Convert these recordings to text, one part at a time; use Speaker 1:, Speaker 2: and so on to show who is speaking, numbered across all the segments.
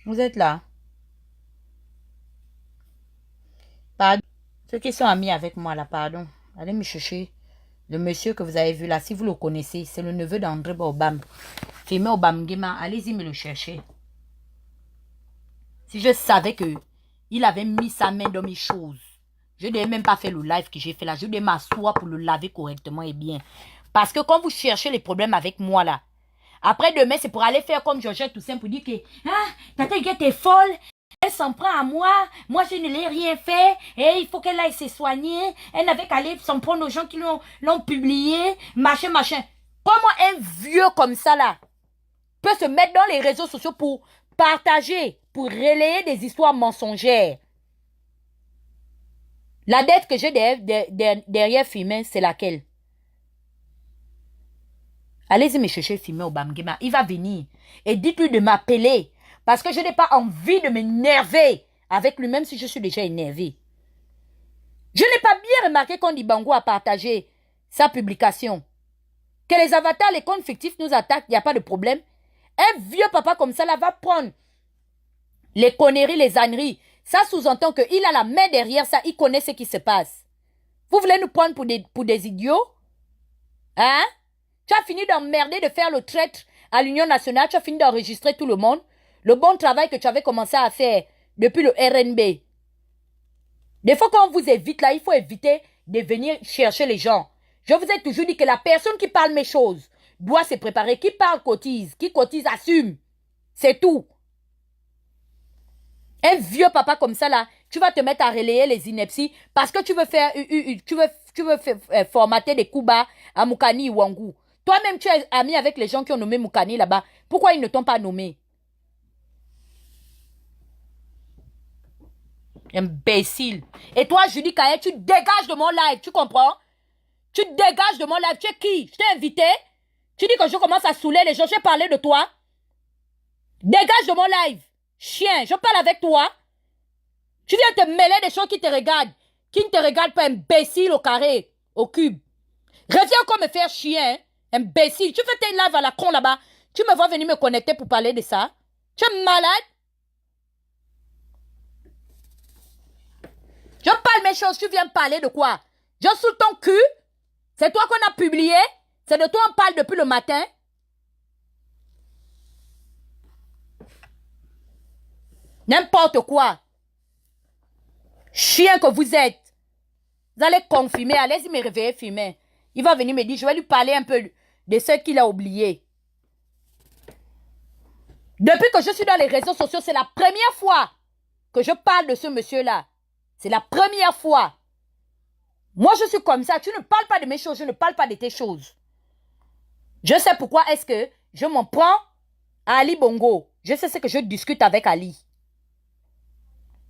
Speaker 1: Vous êtes là. Pardon. Ceux qui sont amis avec moi là, pardon. Allez me chercher le monsieur que vous avez vu là. Si vous le connaissez, c'est le neveu d'André Obam. Filmé Obam Guéma. Allez-y me le chercher. Si je savais que il avait mis sa main dans mes choses, je n'ai même pas fait le live que j'ai fait là. Je devais m'asseoir pour le laver correctement et bien. Parce que quand vous cherchez les problèmes avec moi là, après demain, c'est pour aller faire comme Georgette Toussaint pour dire que ah, Tata Guette est folle. Elle s'en prend à moi. Moi, je ne l'ai rien fait. Et il faut qu'elle aille se soigner. Elle n'avait qu'à aller s'en prendre aux gens qui l'ont publié. Machin, machin. Comment un vieux comme ça là peut se mettre dans les réseaux sociaux pour partager, pour relayer des histoires mensongères? La dette que j'ai derrière Fimin, c'est laquelle? Allez-y me chercher Fimin au Bamgema. Il va venir. Et dites-lui de m'appeler. Parce que je n'ai pas envie de m'énerver avec lui, même si je suis déjà énervé. Je n'ai pas bien remarqué quand Dibango a partagé sa publication. Que les avatars, les comptes fictifs nous attaquent, il n'y a pas de problème. Un vieux papa comme ça là va prendre les conneries, les âneries. Ça sous-entend qu'il a la main derrière ça, il connaît ce qui se passe. Vous voulez nous prendre pour des idiots? Hein? Tu as fini d'emmerder, de faire le traître à l'Union nationale, tu as fini d'enregistrer tout le monde. Le bon travail que tu avais commencé à faire depuis le RNB. Des fois, quand on vous évite là, il faut éviter de venir chercher les gens. Je vous ai toujours dit que la personne qui parle mes choses doit se préparer. Qui parle cotise, qui cotise assume. C'est tout. Un vieux papa comme ça là, tu vas te mettre à relayer les inepties parce que tu veux faire, formater des coups bas à Moukani et Wangou. Toi-même, tu es ami avec les gens qui ont nommé Moukani là-bas. Pourquoi ils ne t'ont pas nommé? Imbécile. Et toi, Julie Kaye, tu dégages de mon live, tu comprends? Tu dégages de mon live. Tu es qui? Je t'ai invité. Tu dis que je commence à saouler les gens. J'ai parlé de toi. Dégage de mon live. Chien, je parle avec toi. Tu viens te mêler des choses qui te regardent. Qui ne te regardent pas, imbécile au carré, au cube. Reviens encore me faire chien, imbécile. Tu fais tes lives à la con là-bas. Tu me vois venir me connecter pour parler de ça. Tu es malade? Je parle mes choses, tu viens parler de quoi? Je sous ton cul? C'est toi qu'on a publié? C'est de toi on parle depuis le matin? N'importe quoi. Chien que vous êtes. Vous allez confirmer, allez-y me réveiller filmer. Il va venir me dire, je vais lui parler un peu de ce qu'il a oublié. Depuis que je suis dans les réseaux sociaux, c'est la première fois que je parle de ce monsieur-là. C'est la première fois. Moi, je suis comme ça. Tu ne parles pas de mes choses, je ne parle pas de tes choses. Je sais pourquoi est-ce que je m'en prends à Ali Bongo. Je sais ce que je discute avec Ali.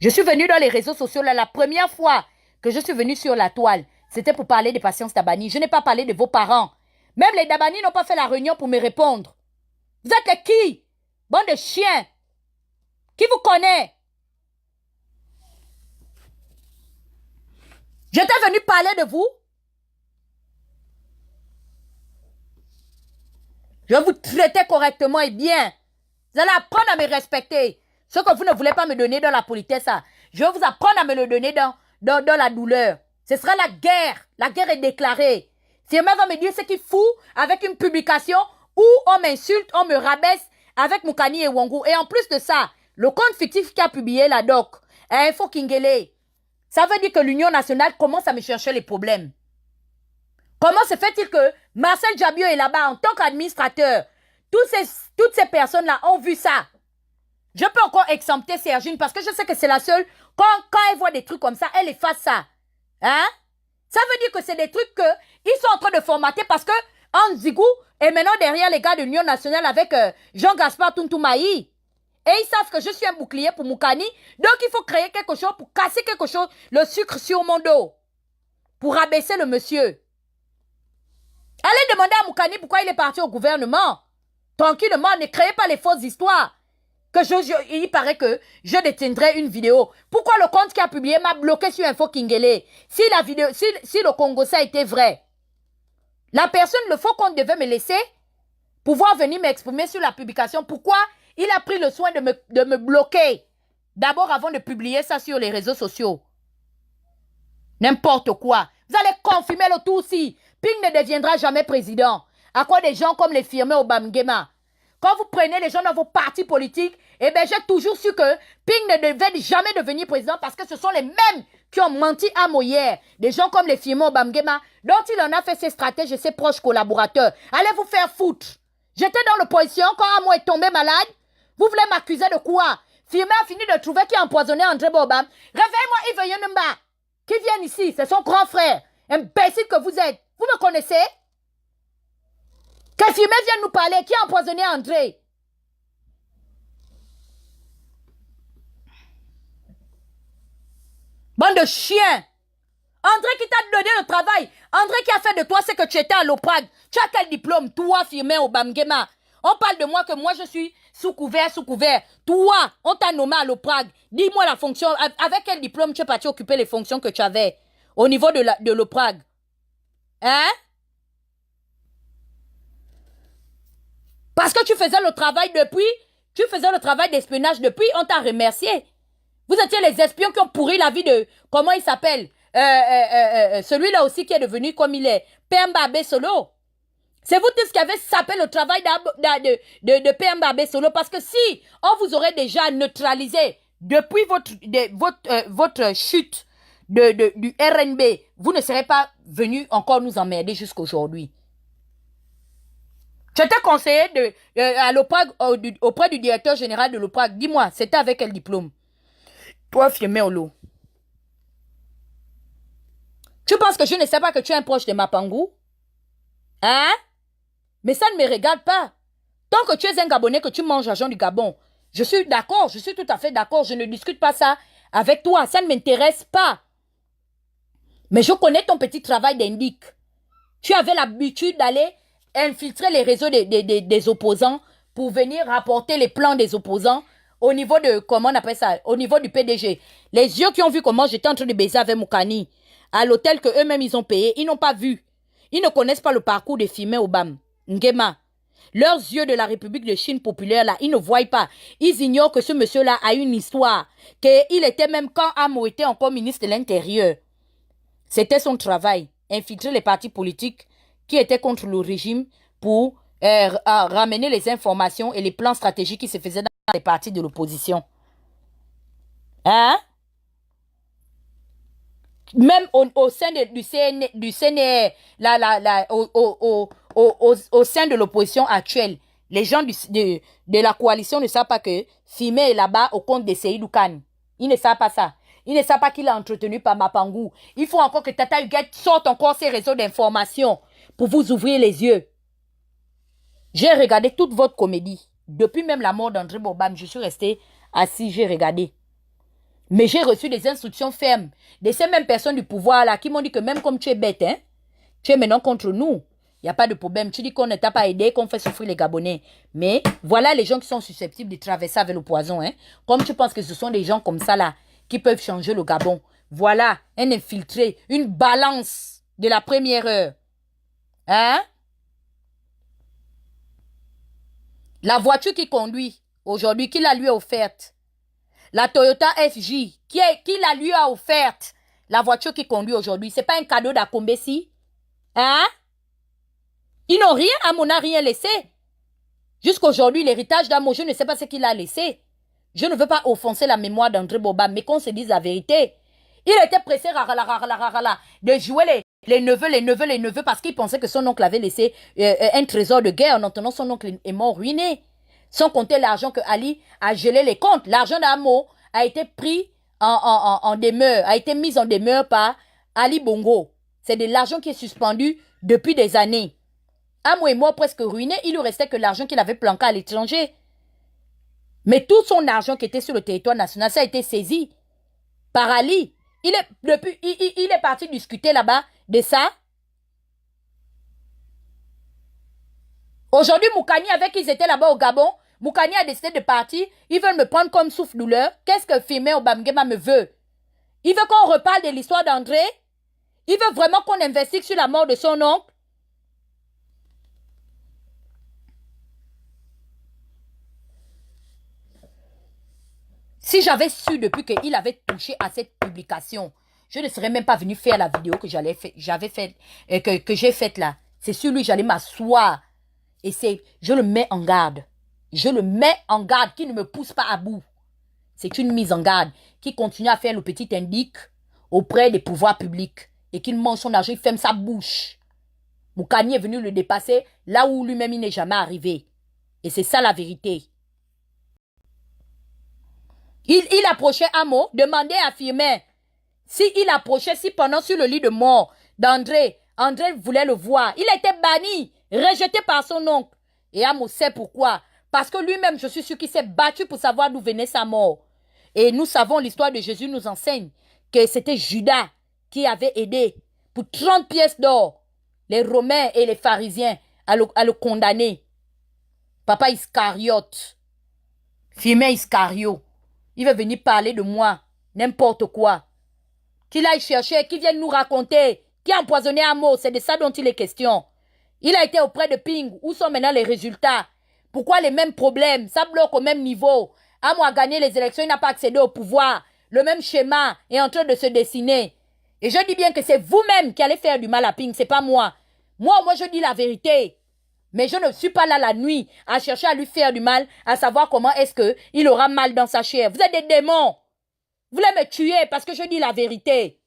Speaker 1: Je suis venue dans les réseaux sociaux là, la première fois que je suis venue sur la toile. C'était pour parler de Patience Dabani. Je n'ai pas parlé de vos parents. Même les Dabani n'ont pas fait la réunion pour me répondre. Vous êtes les qui? Bande de chiens. Qui vous connaît? J'étais venu parler de vous. Je vais vous traiter correctement et bien. Vous allez apprendre à me respecter. Ce que vous ne voulez pas me donner dans la politesse, ça, je vais vous apprendre à me le donner dans la douleur. Ce sera la guerre. La guerre est déclarée. Firmin va me dire ce qu'il fout avec une publication où on m'insulte, on me rabaisse avec Moukani et Wangou. Et en plus de ça, le compte fictif qui a publié la doc, Info Kingele, ça veut dire que l'Union nationale commence à me chercher les problèmes. Comment se fait-il que Marcel Djabio est là-bas en tant qu'administrateur? Toutes ces personnes-là ont vu ça. Je peux encore exempter Sergine parce que je sais que c'est la seule. Quand elle voit des trucs comme ça, elle efface ça. Hein? Ça veut dire que c'est des trucs qu'ils sont en train de formater parce que Anzigou est maintenant derrière les gars de l'Union nationale avec Jean-Gaspard Tuntoumaï. Et ils savent que je suis un bouclier pour Moukani. Donc il faut créer quelque chose pour casser quelque chose, le sucre sur mon dos. Pour abaisser le monsieur. Allez demander à Moukani pourquoi il est parti au gouvernement. Tranquillement, ne créez pas les fausses histoires. Que il paraît que je détiendrai une vidéo. Pourquoi le compte qui a publié m'a bloqué sur Info Kingele? Si la vidéo, si le Congo ça était vrai, la personne, le faux compte devait me laisser pouvoir venir m'exprimer sur la publication. Pourquoi il a pris le soin de me bloquer. D'abord avant de publier ça sur les réseaux sociaux. N'importe quoi. Vous allez confirmer le tout aussi. Ping ne deviendra jamais président. À quoi des gens comme les firmés au Bamgema. Quand vous prenez les gens dans vos partis politiques, eh bien, j'ai toujours su que Ping ne devait jamais devenir président parce que ce sont les mêmes qui ont menti à Moyer. Des gens comme les firmés au Bamgema, dont il en a fait ses stratèges et ses proches collaborateurs. Allez vous faire foutre. J'étais dans l'opposition quand Amo est tombé malade. Vous voulez m'accuser de quoi? Firmé a fini de trouver qui a empoisonné André Bobam. Réveille-moi Yves Yonumba, qui vient ici, c'est son grand frère. Imbécile que vous êtes. Vous me connaissez? Que Firmé vienne nous parler, qui a empoisonné André? Bande de chiens. André qui t'a donné le travail. André qui a fait de toi ce que tu étais à l'OPRAG. Tu as quel diplôme? Toi, Firmé au Bamgema. On parle de moi que moi je suis sous couvert, sous couvert. Toi, on t'a nommé à l'OPRAG. Dis-moi la fonction. Avec quel diplôme tu es parti occuper les fonctions que tu avais au niveau de l'OPRAG? Hein? Parce que tu faisais le travail depuis, tu faisais le travail d'espionnage depuis, on t'a remercié. Vous étiez les espions qui ont pourri la vie de, comment il s'appelle? Celui-là aussi qui est devenu comme il est, Pemba Solo. C'est vous tous qui avez sapé le travail de Pemba Solo parce que si on vous aurait déjà neutralisé depuis votre chute du RNB, vous ne serez pas venu encore nous emmerder jusqu'aujourd'hui. Je t'ai conseillé à l'OPRAG, auprès du directeur général de l'OPRAG. Dis-moi, c'était avec quel diplôme? Toi, Firmé Olo. Tu penses que je ne sais pas que tu es un proche de Mapangou? Hein? Mais ça ne me regarde pas. Tant que tu es un Gabonais, que tu manges l'argent du Gabon, je suis d'accord, je suis tout à fait d'accord. Je ne discute pas ça avec toi. Ça ne m'intéresse pas. Mais je connais ton petit travail d'indic. Tu avais l'habitude d'aller infiltrer les réseaux des opposants pour venir rapporter les plans des opposants au niveau de, comment on appelle ça, au niveau du PDG. Les yeux qui ont vu comment j'étais en train de baiser avec Moukani à l'hôtel que eux-mêmes ils ont payé, ils n'ont pas vu. Ils ne connaissent pas le parcours des Firmé Obam, Nguema. Leurs yeux de la République de Chine populaire, là, ils ne voient pas. Ils ignorent que ce monsieur-là a une histoire. Qu'il était même quand Amo était encore ministre de l'Intérieur. C'était son travail. Infiltrer les partis politiques qui étaient contre le régime pour ramener les informations et les plans stratégiques qui se faisaient dans les partis de l'opposition. Hein? Même au sein du CNR, au sein de l'opposition actuelle, les gens de la coalition ne savent pas que Firmé est là-bas au compte de Seydou Kane. Ils ne savent pas ça. Ils ne savent pas qu'il est entretenu par Mapangou. Il faut encore que Tata Huguette sorte encore ses réseaux d'information pour vous ouvrir les yeux. J'ai regardé toute votre comédie. Depuis même la mort d'André Bobam, je suis resté assis, j'ai regardé. Mais j'ai reçu des instructions fermes de ces mêmes personnes du pouvoir là qui m'ont dit que même comme tu es bête, hein, tu es maintenant contre nous. Il n'y a pas de problème. Tu dis qu'on ne t'a pas aidé, qu'on fait souffrir les Gabonais. Mais voilà les gens qui sont susceptibles de traverser avec le poison. Hein. Comme tu penses que ce sont des gens comme ça là qui peuvent changer le Gabon. Voilà un infiltré, une balance de la première heure. Hein? La voiture qu'il conduit aujourd'hui, qui la lui a offerte. La Toyota FJ, qui la lui a offerte. La voiture qu'il conduit aujourd'hui, c'est pas un cadeau d'Akombesi. Hein? Ils n'ont rien, Amo n'a rien laissé. Jusqu'aujourd'hui, l'héritage d'Amo, je ne sais pas ce qu'il a laissé. Je ne veux pas offenser la mémoire d'André Bobam, mais qu'on se dise la vérité. Il était pressé de jouer les neveux, parce qu'il pensait que son oncle avait laissé un trésor de guerre. En entendant, son oncle est mort ruiné. Sans compter l'argent que Ali a gelé les comptes. L'argent d'Amo a été pris en demeure, a été mis en demeure par Ali Bongo. C'est de l'argent qui est suspendu depuis des années. Amo est mort presque ruiné. Il lui restait que l'argent qu'il avait planqué à l'étranger. Mais tout son argent qui était sur le territoire national, ça a été saisi par Ali. Il est parti discuter là-bas de ça. Aujourd'hui, Moukani, avec qui ils étaient là-bas au Gabon, Moukani a décidé de partir. Ils veulent me prendre comme souffle-douleur. Qu'est-ce que Firmé Obamgema me veut? Il veut qu'on reparle de l'histoire d'André. Il veut vraiment qu'on investigue sur la mort de son oncle. Si j'avais su depuis qu'il avait touché à cette publication, je ne serais même pas venu faire la vidéo que j'avais faite, que j'ai faite là. C'est sur lui, j'allais m'asseoir. Et je le mets en garde. Je le mets en garde, qu'il ne me pousse pas à bout. C'est une mise en garde qui continue à faire le petit indique auprès des pouvoirs publics et qu'il mange son argent, il ferme sa bouche. Moukani est venu le dépasser là où lui-même il n'est jamais arrivé. Et c'est ça la vérité. Il approchait Amo, demandait à Firmin s'il approchait, si pendant sur le lit de mort d'André, André voulait le voir. Il était banni, rejeté par son oncle. Et Amo sait pourquoi. Parce que lui-même, je suis sûr qu'il s'est battu pour savoir d'où venait sa mort. Et nous savons, l'histoire de Jésus nous enseigne que c'était Judas qui avait aidé pour 30 pièces d'or les Romains et les pharisiens à le condamner. Papa Iscariote, Firmin Iscario, il veut venir parler de moi, n'importe quoi. Qu'il aille chercher, qu'il vienne nous raconter, qui a empoisonné Amo, c'est de ça dont il est question. Il a été auprès de Ping, où sont maintenant les résultats? Pourquoi les mêmes problèmes? Ça bloque au même niveau. Amo a gagné les élections, il n'a pas accédé au pouvoir. Le même schéma est en train de se dessiner. Et je dis bien que c'est vous-même qui allez faire du mal à Ping, c'est pas moi. Moi, je dis la vérité. Mais je ne suis pas là la nuit à chercher à lui faire du mal, à savoir comment est-ce qu'il aura mal dans sa chair. Vous êtes des démons. Vous voulez me tuer parce que je dis la vérité.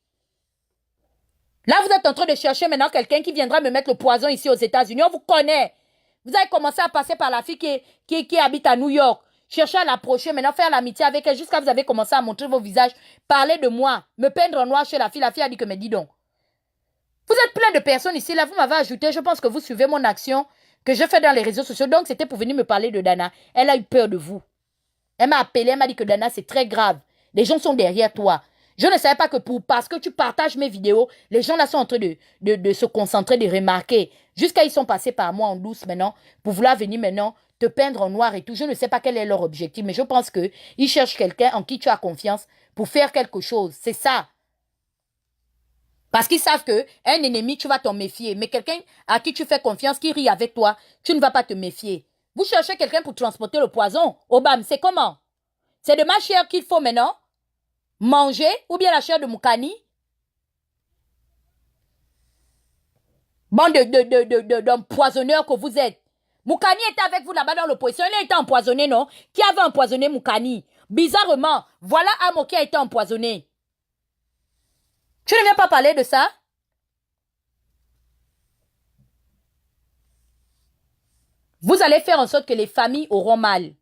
Speaker 1: Là, vous êtes en train de chercher maintenant quelqu'un qui viendra me mettre le poison ici aux États-Unis. On vous connaît. Vous avez commencé à passer par la fille qui habite à New York. Chercher à l'approcher, maintenant faire l'amitié avec elle jusqu'à vous avez commencé à montrer vos visages. Parler de moi. Me peindre en noir chez la fille. La fille a dit que, mais dis donc. Vous êtes plein de personnes ici. Là, vous m'avez ajouté. Je pense que vous suivez mon action que je fais dans les réseaux sociaux. Donc, c'était pour venir me parler de Dana. Elle a eu peur de vous. Elle m'a appelé. Elle m'a dit que Dana, c'est très grave. Les gens sont derrière toi. Je ne savais pas que parce que tu partages mes vidéos, les gens là sont en train de se concentrer, de remarquer. Jusqu'à ils sont passés par moi en douce maintenant pour vouloir venir maintenant te peindre en noir et tout. Je ne sais pas quel est leur objectif, mais je pense qu'ils cherchent quelqu'un en qui tu as confiance pour faire quelque chose. C'est ça. Parce qu'ils savent qu'un ennemi, tu vas t'en méfier. Mais quelqu'un à qui tu fais confiance, qui rit avec toi, tu ne vas pas te méfier. Vous cherchez quelqu'un pour transporter le poison. Obama, c'est comment? C'est de ma chair qu'il faut maintenant manger ou bien la chair de Moukani? Bande d'empoisonneurs que vous êtes. Moukani était avec vous là-bas dans l'opposition. Il a été empoisonné, non? Qui avait empoisonné Moukani? Bizarrement, voilà Amo qui a été empoisonné. Tu ne viens pas parler de ça? Vous allez faire en sorte que les familles auront mal.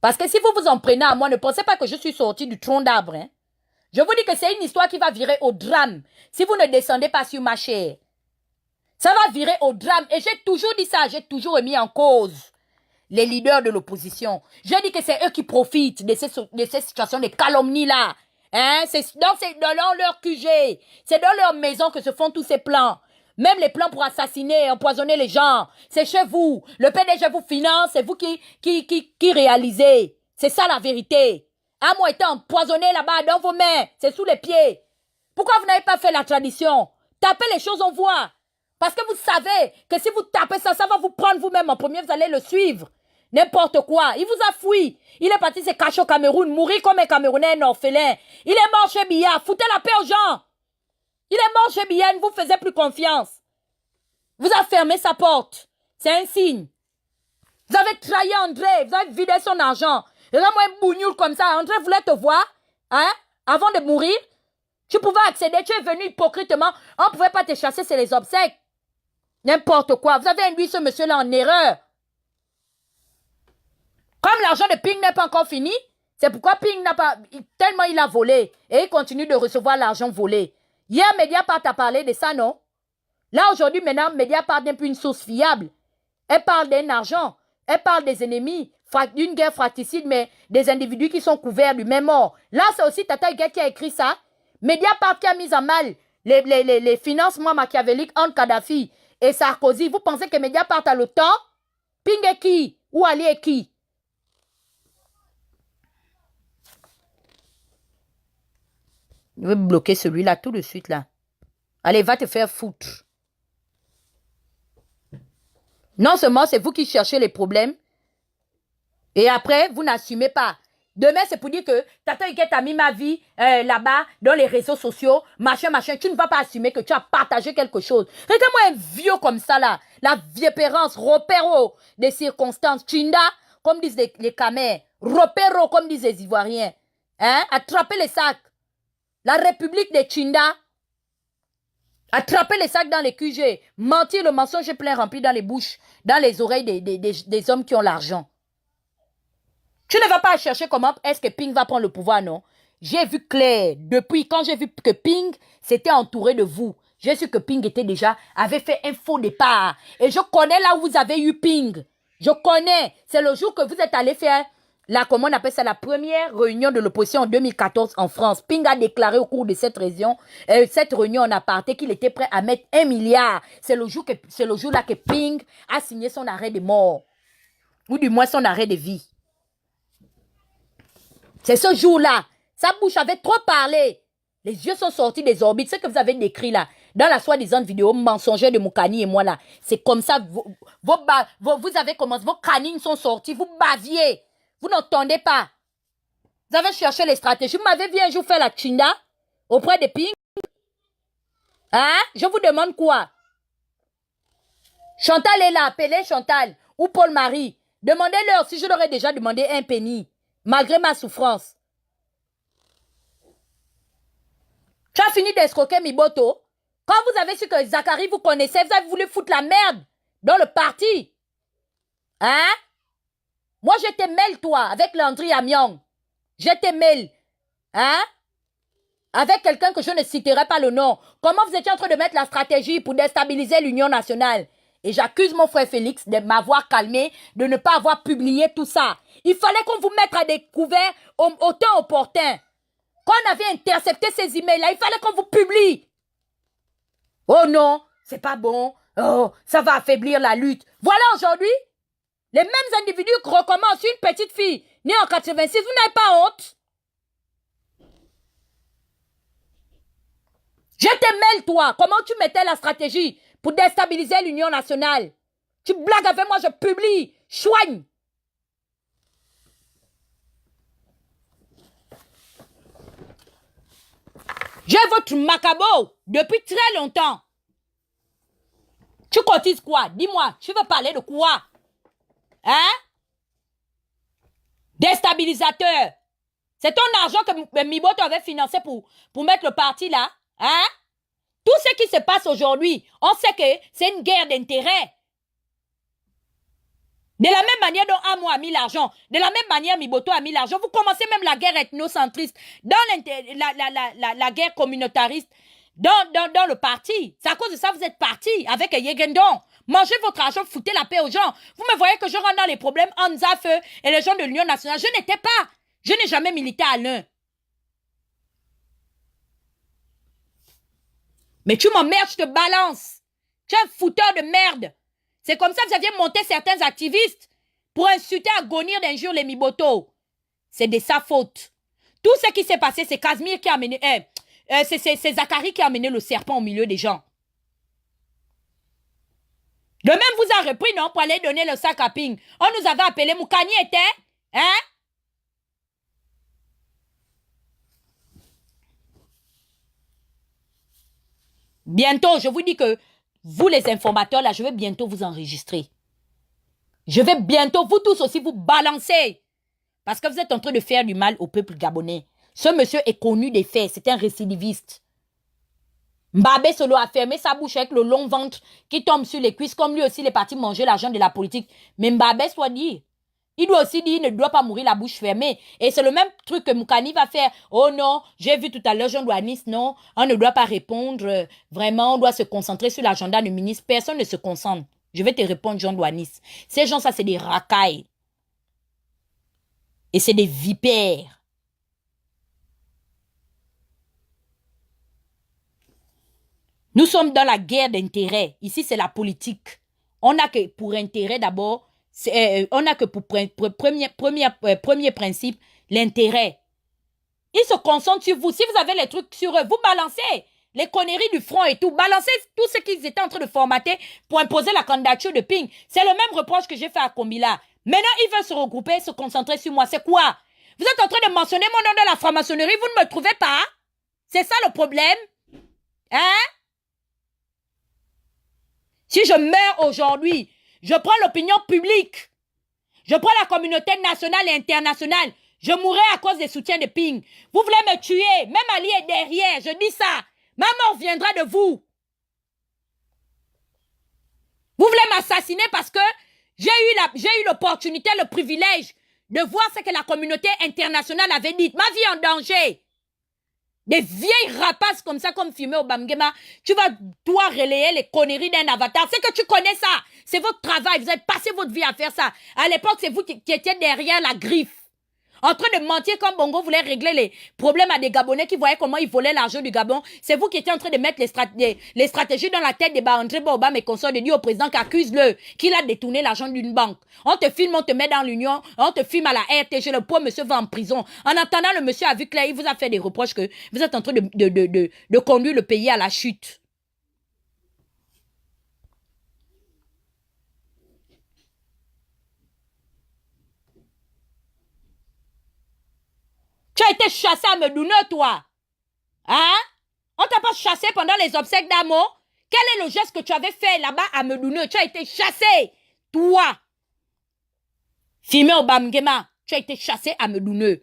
Speaker 1: Parce que si vous vous en prenez à moi, ne pensez pas que je suis sortie du tronc d'arbre. Hein? Je vous dis que c'est une histoire qui va virer au drame si vous ne descendez pas sur ma chair. Ça va virer au drame. Et j'ai toujours dit ça, j'ai toujours remis en cause les leaders de l'opposition. Je dis que c'est eux qui profitent de ces situations de calomnie-là. Hein? C'est dans leur QG, c'est dans leur maison que se font tous ces plans. Même les plans pour assassiner, empoisonner les gens, c'est chez vous. Le PDG vous finance, c'est vous qui réalisez. C'est ça la vérité. Amo était empoisonné là-bas dans vos mains, c'est sous les pieds. Pourquoi vous n'avez pas fait la tradition? Tapez les choses, on voit. Parce que vous savez que si vous tapez ça, ça va vous prendre vous-même en premier, vous allez le suivre. N'importe quoi. Il vous a fui. Il est parti se cacher au Cameroun, mourir comme un Camerounais, un orphelin. Il est mort chez Biya. Foutez la paix aux gens. Il est mort chez Biya, ne vous faisait plus confiance. Vous avez fermé sa porte. C'est un signe. Vous avez trahi André. Vous avez vidé son argent. Regarde-moi un bougnoul comme ça. André voulait te voir. Hein? Avant de mourir. Tu pouvais accéder. Tu es venu hypocritement. On ne pouvait pas te chasser, c'est les obsèques. N'importe quoi. Vous avez induit ce monsieur-là en erreur. Comme l'argent de Ping n'est pas encore fini, c'est pourquoi Ping n'a pas... Tellement il a volé. Et il continue de recevoir l'argent volé. Hier, Mediapart a parlé de ça, non? Là, aujourd'hui, maintenant, Mediapart n'est plus une source fiable. Elle parle d'un argent. Elle parle des ennemis, d'une guerre fratricide, mais des individus qui sont couverts du même mort. Là, c'est aussi Tata Huguet qui a écrit ça. Mediapart qui a mis en mal les financements machiavéliques entre Kadhafi et Sarkozy. Vous pensez que Mediapart a le temps? Ping est qui? Ou Ali est qui? Je vais bloquer celui-là tout de suite, là. Allez, va te faire foutre. Non seulement c'est vous qui cherchez les problèmes, et après, vous n'assumez pas. Demain, c'est pour dire que Tata Iket a mis ma vie là-bas, dans les réseaux sociaux, machin, machin. Tu ne vas pas assumer que tu as partagé quelque chose. Regarde-moi un vieux comme ça, là. La viepérance, repéro des circonstances. Chinda, comme disent les Camers. Repéro, comme disent les Ivoiriens. Hein? Attraper les sacs. La République des Chinda. Attraper les sacs dans les QG. Mentir, le mensonge est plein rempli dans les bouches, dans les oreilles des hommes qui ont l'argent. Tu ne vas pas chercher comment est-ce que Ping va prendre le pouvoir, non? J'ai vu clair. Depuis quand j'ai vu que Ping s'était entouré de vous, j'ai su que Ping avait fait un faux départ. Et je connais là où vous avez eu Ping. Je connais. C'est le jour que vous êtes allé faire comment on appelle ça, la première réunion de l'opposition en 2014 en France. Ping a déclaré au cours de cette réunion en aparté qu'il était prêt à mettre 1 milliard. C'est le jour-là que Ping a signé son arrêt de mort. Ou du moins son arrêt de vie. C'est ce jour-là. Sa bouche avait trop parlé. Les yeux sont sortis des orbites. Ce que vous avez décrit là, dans la soi-disant vidéo mensongère de Moukani et moi là, c'est comme ça, vous avez commencé, vos canines sont sorties, vous baviez. Vous n'entendez pas. Vous avez cherché les stratégies. Vous m'avez vu un jour faire la chinda auprès de Ping. Hein? Je vous demande quoi? Chantal est là. Appelez Chantal. Ou Paul-Marie. Demandez-leur si je leur ai déjà demandé un penny. Malgré ma souffrance. Tu as fini d'escroquer Miboto. Quand vous avez su que Zachary vous connaissait, vous avez voulu foutre la merde dans le parti. Hein? Moi, je te mêle, toi, avec Landry Amiong. Je te mêle. Hein? Avec quelqu'un que je ne citerai pas le nom. Comment vous étiez en train de mettre la stratégie pour déstabiliser l'Union nationale? Et j'accuse mon frère Félix de m'avoir calmé, de ne pas avoir publié tout ça. Il fallait qu'on vous mette à découvert au temps opportun. Quand on avait intercepté ces emails-là, il fallait qu'on vous publie. Oh non, c'est pas bon. Oh, ça va affaiblir la lutte. Voilà aujourd'hui, les mêmes individus recommencent une petite fille née en 86. Vous n'avez pas honte? Je te mêle, toi. Comment tu mettais la stratégie pour déstabiliser l'Union nationale? Tu blagues avec moi, je publie. Choigne. J'ai votre macabo depuis très longtemps. Tu cotises quoi? Dis-moi, tu veux parler de quoi? Hein? Déstabilisateur. C'est ton argent que Miboto avait financé pour mettre le parti là. Hein? Tout ce qui se passe aujourd'hui, on sait que c'est une guerre d'intérêt. De la même manière dont Amo a mis l'argent, de la même manière Miboto a mis l'argent, vous commencez même la guerre ethnocentriste, dans la guerre communautariste, dans le parti. C'est à cause de ça que vous êtes parti avec Yegendon. Mangez votre argent, foutez la paix aux gens. Vous me voyez que je rentre dans les problèmes Anzaf et les gens de l'Union nationale. Je n'étais pas. Je n'ai jamais milité à l'un. Mais tu m'emmerdes, je te balance. Tu es un fouteur de merde. C'est comme ça que vous aviez monté certains activistes pour insulter, agonir d'injures les Miboto. C'est de sa faute. Tout ce qui s'est passé, c'est Casimir qui a amené... c'est Zachary qui a amené le serpent au milieu des gens. De même, vous a repris, non, pour aller donner le sac à Ping. On nous avait appelé, Moukani était, hein? Bientôt, je vous dis que vous, les informateurs, là, je vais bientôt vous enregistrer. Je vais bientôt, vous tous aussi, vous balancer. Parce que vous êtes en train de faire du mal au peuple gabonais. Ce monsieur est connu des faits. C'est un récidiviste. Mbabé Solo a fermé sa bouche avec le long ventre qui tombe sur les cuisses, comme lui aussi, il est parti manger l'argent de la politique. Mais Mbabé soit dit, il doit aussi dire, il ne doit pas mourir la bouche fermée. Et c'est le même truc que Moukani va faire. Oh non, j'ai vu tout à l'heure Jean Douanis, non, on ne doit pas répondre. Vraiment, on doit se concentrer sur l'agenda du ministre. Personne ne se concentre. Je vais te répondre, Jean Douanis. Ces gens, ça, c'est des racailles. Et c'est des vipères. Nous sommes dans la guerre d'intérêt. Ici, c'est la politique. On n'a que pour intérêt d'abord, on n'a que pour premier principe, l'intérêt. Ils se concentrent sur vous. Si vous avez les trucs sur eux, vous balancez les conneries du front et tout. Balancez tout ce qu'ils étaient en train de formater pour imposer la candidature de Ping. C'est le même reproche que j'ai fait à Kombila. Maintenant, ils veulent se regrouper, se concentrer sur moi. C'est quoi? Vous êtes en train de mentionner mon nom dans la franc-maçonnerie, vous ne me trouvez pas? C'est ça le problème? Hein? Si je meurs aujourd'hui, je prends l'opinion publique. Je prends la communauté nationale et internationale. Je mourrai à cause des soutiens de Ping. Vous voulez me tuer. Même Ali est derrière. Je dis ça. Ma mort viendra de vous. Vous voulez m'assassiner parce que j'ai eu l'opportunité, le privilège de voir ce que la communauté internationale avait dit. Ma vie en danger. Des vieilles rapaces comme ça, comme Fumé Obamgema, tu vas, toi, relayer les conneries d'un avatar. C'est que tu connais ça. C'est votre travail. Vous avez passé votre vie à faire ça. À l'époque, c'est vous qui étiez derrière la griffe. En train de mentir comme Bongo voulait régler les problèmes à des Gabonais qui voyaient comment ils volaient l'argent du Gabon. C'est vous qui étiez en train de mettre les stratégies dans la tête des André Obama et consorts de dire au président qu'accuse-le, qu'il a détourné l'argent d'une banque. On te filme, on te met dans l'Union, on te filme à la RTG, le pauvre monsieur va en prison. En attendant, le monsieur a vu clair, il vous a fait des reproches que vous êtes en train de conduire le pays à la chute. Tu as été chassé à Medoune, toi. Hein? On t'a pas chassé pendant les obsèques d'Amo? Quel est le geste que tu avais fait là-bas à Medoune? Tu as été chassé. Toi. Fimé Obamgema, tu as été chassé à Medoune.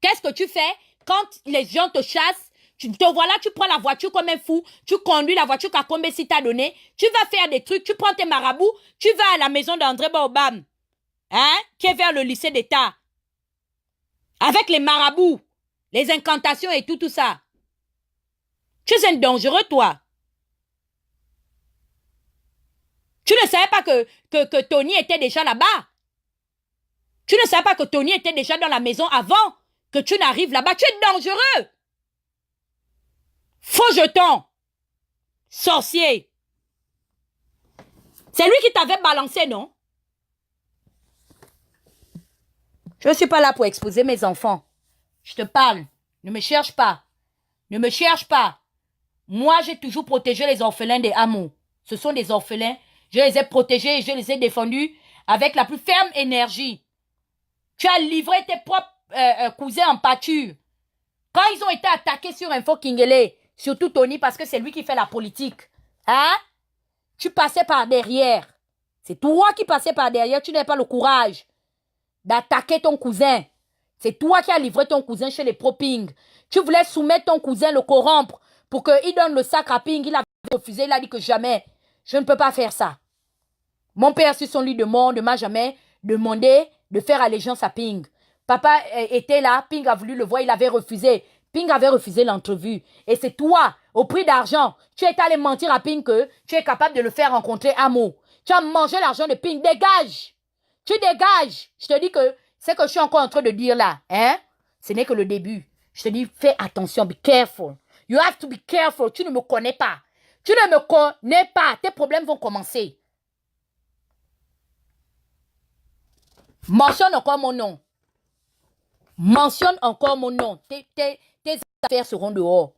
Speaker 1: Qu'est-ce que tu fais quand les gens te chassent? Tu te vois là, tu prends la voiture comme un fou. Tu conduis la voiture qu'à combien si t'as donné. Tu vas faire des trucs. Tu prends tes marabouts. Tu vas à la maison d'André Obam. Hein? Qui est vers le lycée d'État. Avec les marabouts, les incantations et tout ça. Tu es un dangereux, toi. Tu ne savais pas que Tony était déjà là-bas. Tu ne savais pas que Tony était déjà dans la maison avant que tu n'arrives là-bas. Tu es dangereux. Faux jeton. Sorcier. C'est lui qui t'avait balancé, non? Je ne suis pas là pour exposer mes enfants. Je te parle. Ne me cherche pas. Ne me cherche pas. Moi, j'ai toujours protégé les orphelins des hameaux. Ce sont des orphelins. Je les ai protégés et je les ai défendus avec la plus ferme énergie. Tu as livré tes propres cousins en pâture. Quand ils ont été attaqués sur Info Kingele, surtout Tony, parce que c'est lui qui fait la politique, hein? Tu passais par derrière. C'est toi qui passais par derrière. Tu n'avais pas le courage d'attaquer ton cousin. C'est toi qui as livré ton cousin chez les pro-Ping. Tu voulais soumettre ton cousin, le corrompre, pour qu'il donne le sac à Ping. Il a refusé, il a dit que jamais. Je ne peux pas faire ça. Mon père, sur son lit de mort, ne m'a jamais demandé de faire allégeance à Ping. Papa était là, Ping a voulu le voir, il avait refusé. Ping avait refusé l'entrevue. Et c'est toi, au prix d'argent, tu es allé mentir à Ping que tu es capable de le faire rencontrer Amo. Tu as mangé l'argent de Ping. Dégage! Tu dégages. Je te dis que c'est que je suis encore en train de dire là. Hein? Ce n'est que le début. Je te dis, fais attention, be careful. You have to be careful. Tu ne me connais pas. Tu ne me connais pas. Tes problèmes vont commencer. Mentionne encore mon nom. Mentionne encore mon nom. Tes affaires seront dehors.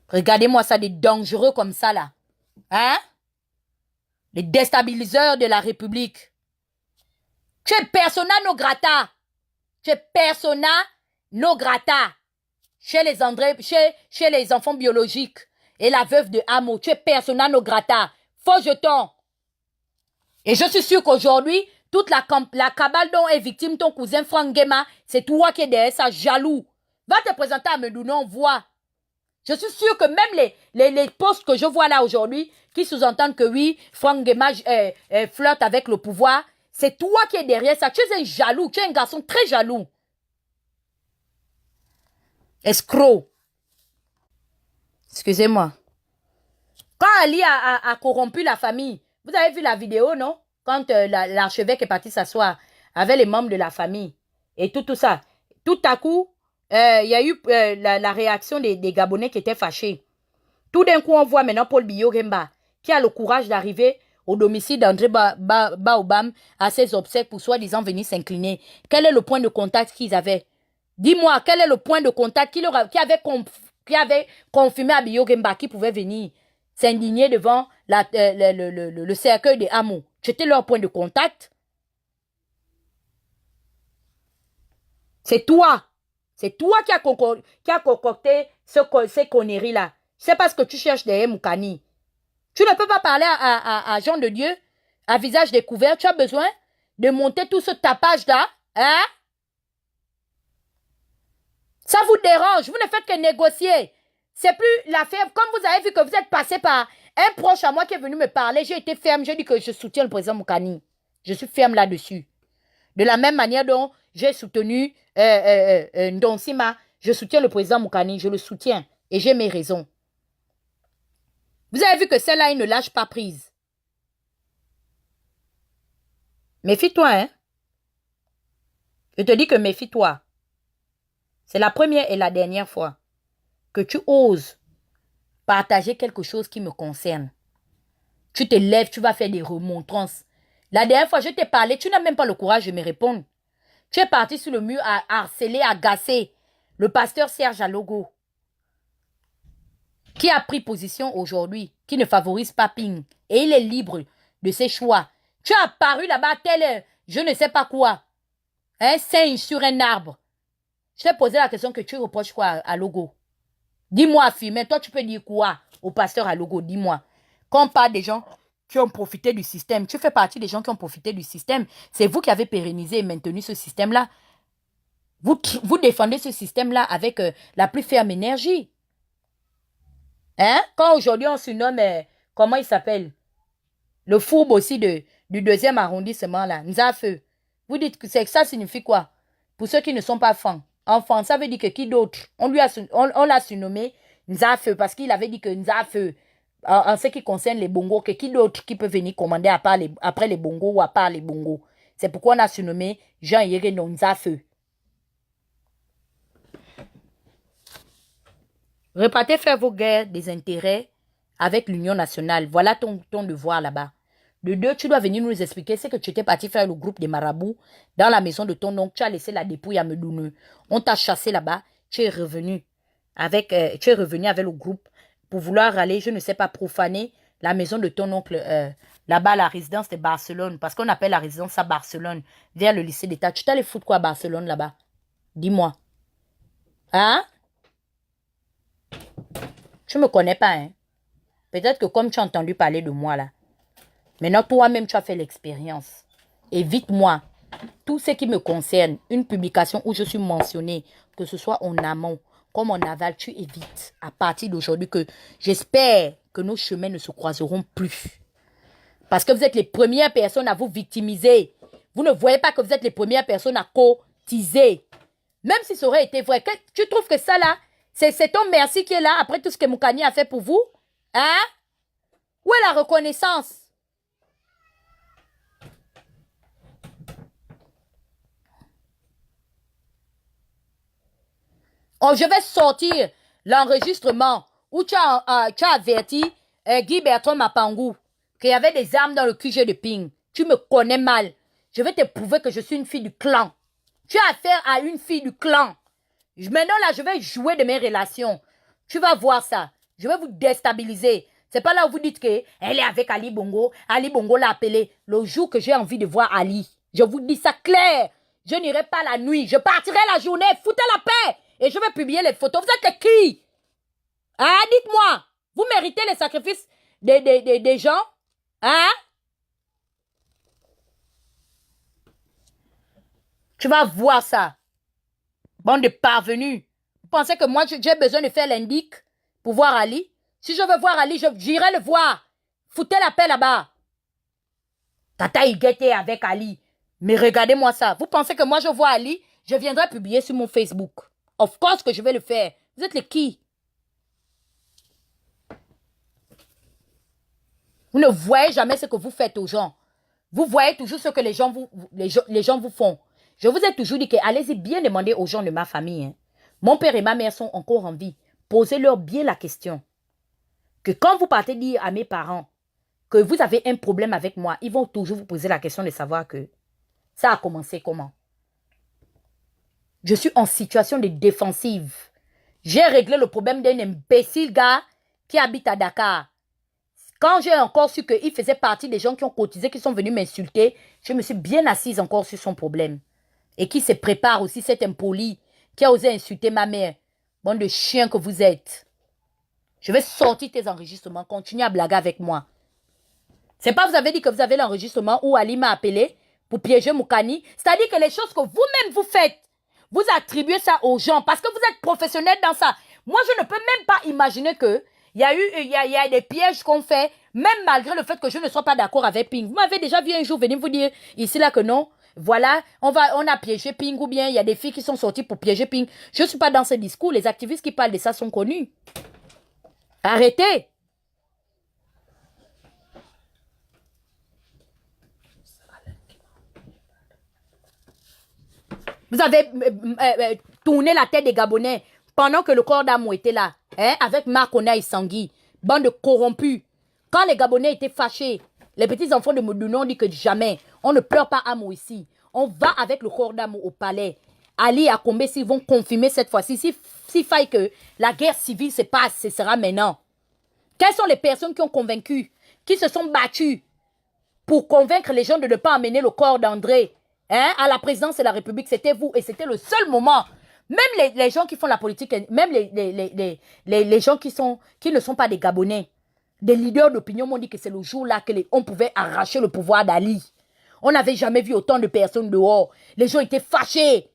Speaker 1: Regardez-moi ça, des dangereux comme ça là. Hein? Les déstabiliseurs de la République. Tu es persona non grata. Tu es persona non grata. Chez les enfants biologiques. Et la veuve de Amo. Tu es persona non grata. Faux jeton. Et je suis sûr qu'aujourd'hui, toute la cabale dont est victime ton cousin Frank Gema, c'est toi qui es derrière ça, jaloux. Va te présenter à Medoune, on voit. Je suis sûr que même les posts que je vois là aujourd'hui, qui sous-entendent que oui, Frank Gema flirte avec le pouvoir, c'est toi qui es derrière ça. Tu es un jaloux, tu es un garçon très jaloux. Escroc. Excusez-moi. Quand Ali a corrompu la famille, vous avez vu la vidéo, non? Quand l'archevêque est parti s'asseoir avec les membres de la famille et tout ça. Tout à coup, il y a eu la réaction des Gabonais qui étaient fâchés. Tout d'un coup, on voit maintenant Paul Biyo-Gemba qui a le courage d'arriver au domicile d'André Baobam à ses obsèques pour soi-disant venir s'incliner. Quel est le point de contact qu'ils avaient? Dis-moi, quel est le point de contact qui avait confirmé à Biyo-Gemba qui pouvait venir s'indigner devant le cercueil des hameaux? C'était leur point de contact. C'est toi. C'est toi qui a concocté ces conneries-là. C'est parce que tu cherches derrière Moukani. Tu ne peux pas parler à Jean de Dieu à visage découvert. Tu as besoin de monter tout ce tapage-là. Hein? Ça vous dérange. Vous ne faites que négocier. C'est plus l'affaire. Comme vous avez vu que vous êtes passé par un proche à moi qui est venu me parler, j'ai été ferme. J'ai dit que je soutiens le président Moukani. Je suis ferme là-dessus. De la même manière dont j'ai soutenu Ndonsima, je soutiens le président Moukani. Je le soutiens. Et j'ai mes raisons. Vous avez vu que celle-là, il ne lâche pas prise. Méfie-toi, hein. Je te dis que méfie-toi. C'est la première et la dernière fois que tu oses partager quelque chose qui me concerne. Tu te lèves, tu vas faire des remontrances. La dernière fois, je t'ai parlé, tu n'as même pas le courage de me répondre. Tu es parti sur le mur à harceler, à agacer le pasteur Serge Alogo, qui a pris position aujourd'hui, qui ne favorise pas Ping. Et il est libre de ses choix. Tu as apparu là-bas tel, je ne sais pas quoi, un singe sur un arbre. Je t'ai posé la question que tu reproches quoi à Logo. Dis-moi, fille, mais toi, tu peux dire quoi au pasteur à Logo? Dis-moi. Quand on parle des gens qui ont profité du système, tu fais partie des gens qui ont profité du système. C'est vous qui avez pérennisé et maintenu ce système-là. Vous défendez ce système-là avec la plus ferme énergie. Hein? Quand aujourd'hui on se nomme, comment il s'appelle? Le fourbe aussi du deuxième arrondissement, là, Nzafeu. Vous dites que ça signifie quoi? Pour ceux qui ne sont pas enfants, ça veut dire que qui d'autre? On l'a surnommé Nzafeu parce qu'il avait dit que Nzafeu, en ce qui concerne les bongos, que qui d'autre qui peut venir commander après les bongos ou à part les bongos? C'est pourquoi on a surnommé Jean Yerenon Nzafeu. Repartez faire vos guerres des intérêts avec l'Union nationale. Voilà ton devoir là-bas. De deux, tu dois venir nous expliquer ce que tu étais parti faire le groupe des marabouts dans la maison de ton oncle. Tu as laissé la dépouille à Medoune. On t'a chassé là-bas. Tu es revenu avec le groupe pour vouloir aller, je ne sais pas, profaner la maison de ton oncle là-bas, la résidence de Barcelone. Parce qu'on appelle la résidence à Barcelone, vers le lycée d'État. Tu t'allais foutre quoi à Barcelone là-bas? Dis-moi. Hein? Tu me connais pas, hein? Peut-être que comme tu as entendu parler de moi là, maintenant toi-même tu as fait l'expérience. Évite-moi tout ce qui me concerne, une publication où je suis mentionnée, que ce soit en amont comme en aval, tu évites à partir d'aujourd'hui que j'espère que nos chemins ne se croiseront plus. Parce que vous êtes les premières personnes à vous victimiser. Vous ne voyez pas que vous êtes les premières personnes à cotiser. Même si ça aurait été vrai, tu trouves que ça là, c'est ton merci qui est là après tout ce que Moukani a fait pour vous? Hein? Où est la reconnaissance? Oh, je vais sortir l'enregistrement où tu as averti Guy Bertrand Mapangou qu'il y avait des armes dans le QG de Ping. Tu me connais mal. Je vais te prouver que je suis une fille du clan. Tu as affaire à une fille du clan. Maintenant, là, je vais jouer de mes relations. Tu vas voir ça. Je vais vous déstabiliser. C'est pas là où vous dites qu'elle est avec Ali Bongo. Ali Bongo l'a appelé le jour que j'ai envie de voir Ali. Je vous dis ça clair. Je n'irai pas la nuit. Je partirai la journée. Foutez la paix. Et je vais publier les photos. Vous êtes qui? Ah, dites-moi. Vous méritez les sacrifices des gens? Hein? Tu vas voir ça. Bande de parvenus. Vous pensez que moi, j'ai besoin de faire l'indic pour voir Ali? Si je veux voir Ali, j'irai le voir. Foutez la paix là-bas. Tata Iguette avec Ali. Mais regardez-moi ça. Vous pensez que moi, je vois Ali? Je viendrai publier sur mon Facebook. Of course que je vais le faire. Vous êtes les qui? Vous ne voyez jamais ce que vous faites aux gens. Vous voyez toujours ce que les gens vous font. Je vous ai toujours dit que allez-y bien demander aux gens de ma famille. Hein. Mon père et ma mère sont encore en vie. Posez-leur bien la question. Que quand vous partez dire à mes parents que vous avez un problème avec moi, ils vont toujours vous poser la question de savoir que ça a commencé comment. Je suis en situation de défensive. J'ai réglé le problème d'un imbécile gars qui habite à Dakar. Quand j'ai encore su qu'il faisait partie des gens qui ont cotisé, qui sont venus m'insulter, je me suis bien assise encore sur son problème. et qui se prépare aussi, cet impoli, qui a osé insulter ma mère. Bande de chiens que vous êtes. Je vais sortir tes enregistrements, continue à blaguer avec moi. C'est pas vous avez dit que vous avez l'enregistrement où Ali m'a appelé pour piéger Moukani. C'est-à-dire que les choses que vous-même vous faites, vous attribuez ça aux gens parce que vous êtes professionnel dans ça. Moi, je ne peux même pas imaginer que il y a des pièges qu'on fait, même malgré le fait que je ne sois pas d'accord avec Ping. Vous m'avez déjà vu un jour venir vous dire ici là que non. Voilà, on a piégé Ping ou bien il y a des filles qui sont sorties pour piéger Ping. Je ne suis pas dans ce discours. Les activistes qui parlent de ça sont connus. Arrêtez. Vous avez tourné la tête des Gabonais pendant que le corps d'Amo était là, hein, avec Marcona et Sangui, bande de corrompus. Quand les Gabonais étaient fâchés, les petits-enfants de Moudounon ont dit que jamais, on ne pleure pas Amo ici. On va avec le corps d'Amo au palais. Ali et Akombe, s'ils vont confirmer cette fois-ci, s'il faille que la guerre civile se passe, ce sera maintenant. Quelles sont les personnes qui ont convaincu, qui se sont battues pour convaincre les gens de ne pas emmener le corps d'André à la présidence de la République? C'était vous et c'était le seul moment. Même les gens qui font la politique, même les gens qui ne sont pas des Gabonais, des leaders d'opinion m'ont dit que c'est le jour-là qu'on pouvait arracher le pouvoir d'Ali. On n'avait jamais vu autant de personnes dehors. Les gens étaient fâchés.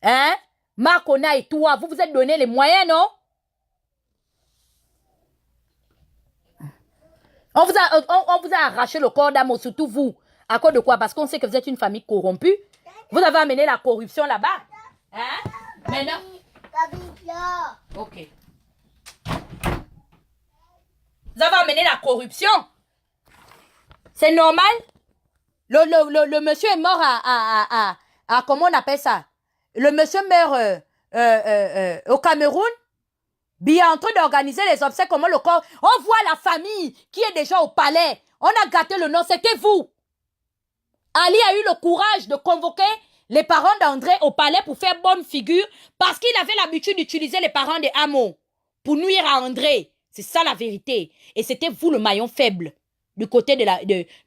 Speaker 1: Hein? Marcona et toi, vous vous êtes donné les moyens, non? On vous a arraché le corps d'Amo, surtout vous. À cause de quoi? Parce qu'on sait que vous êtes une famille corrompue. Vous avez amené la corruption là-bas. Hein? Maintenant. Ok. Vous avez amené la corruption. C'est normal. Le monsieur est mort à comment on appelle ça? Le monsieur meurt au Cameroun. Bien en train d'organiser les obsèques, comment le corps. On voit la famille qui est déjà au palais. On a gâté le nom, c'était vous. Ali a eu le courage de convoquer les parents d'André au palais pour faire bonne figure parce qu'il avait l'habitude d'utiliser les parents de Amo pour nuire à André. C'est ça la vérité. Et c'était vous le maillon faible du côté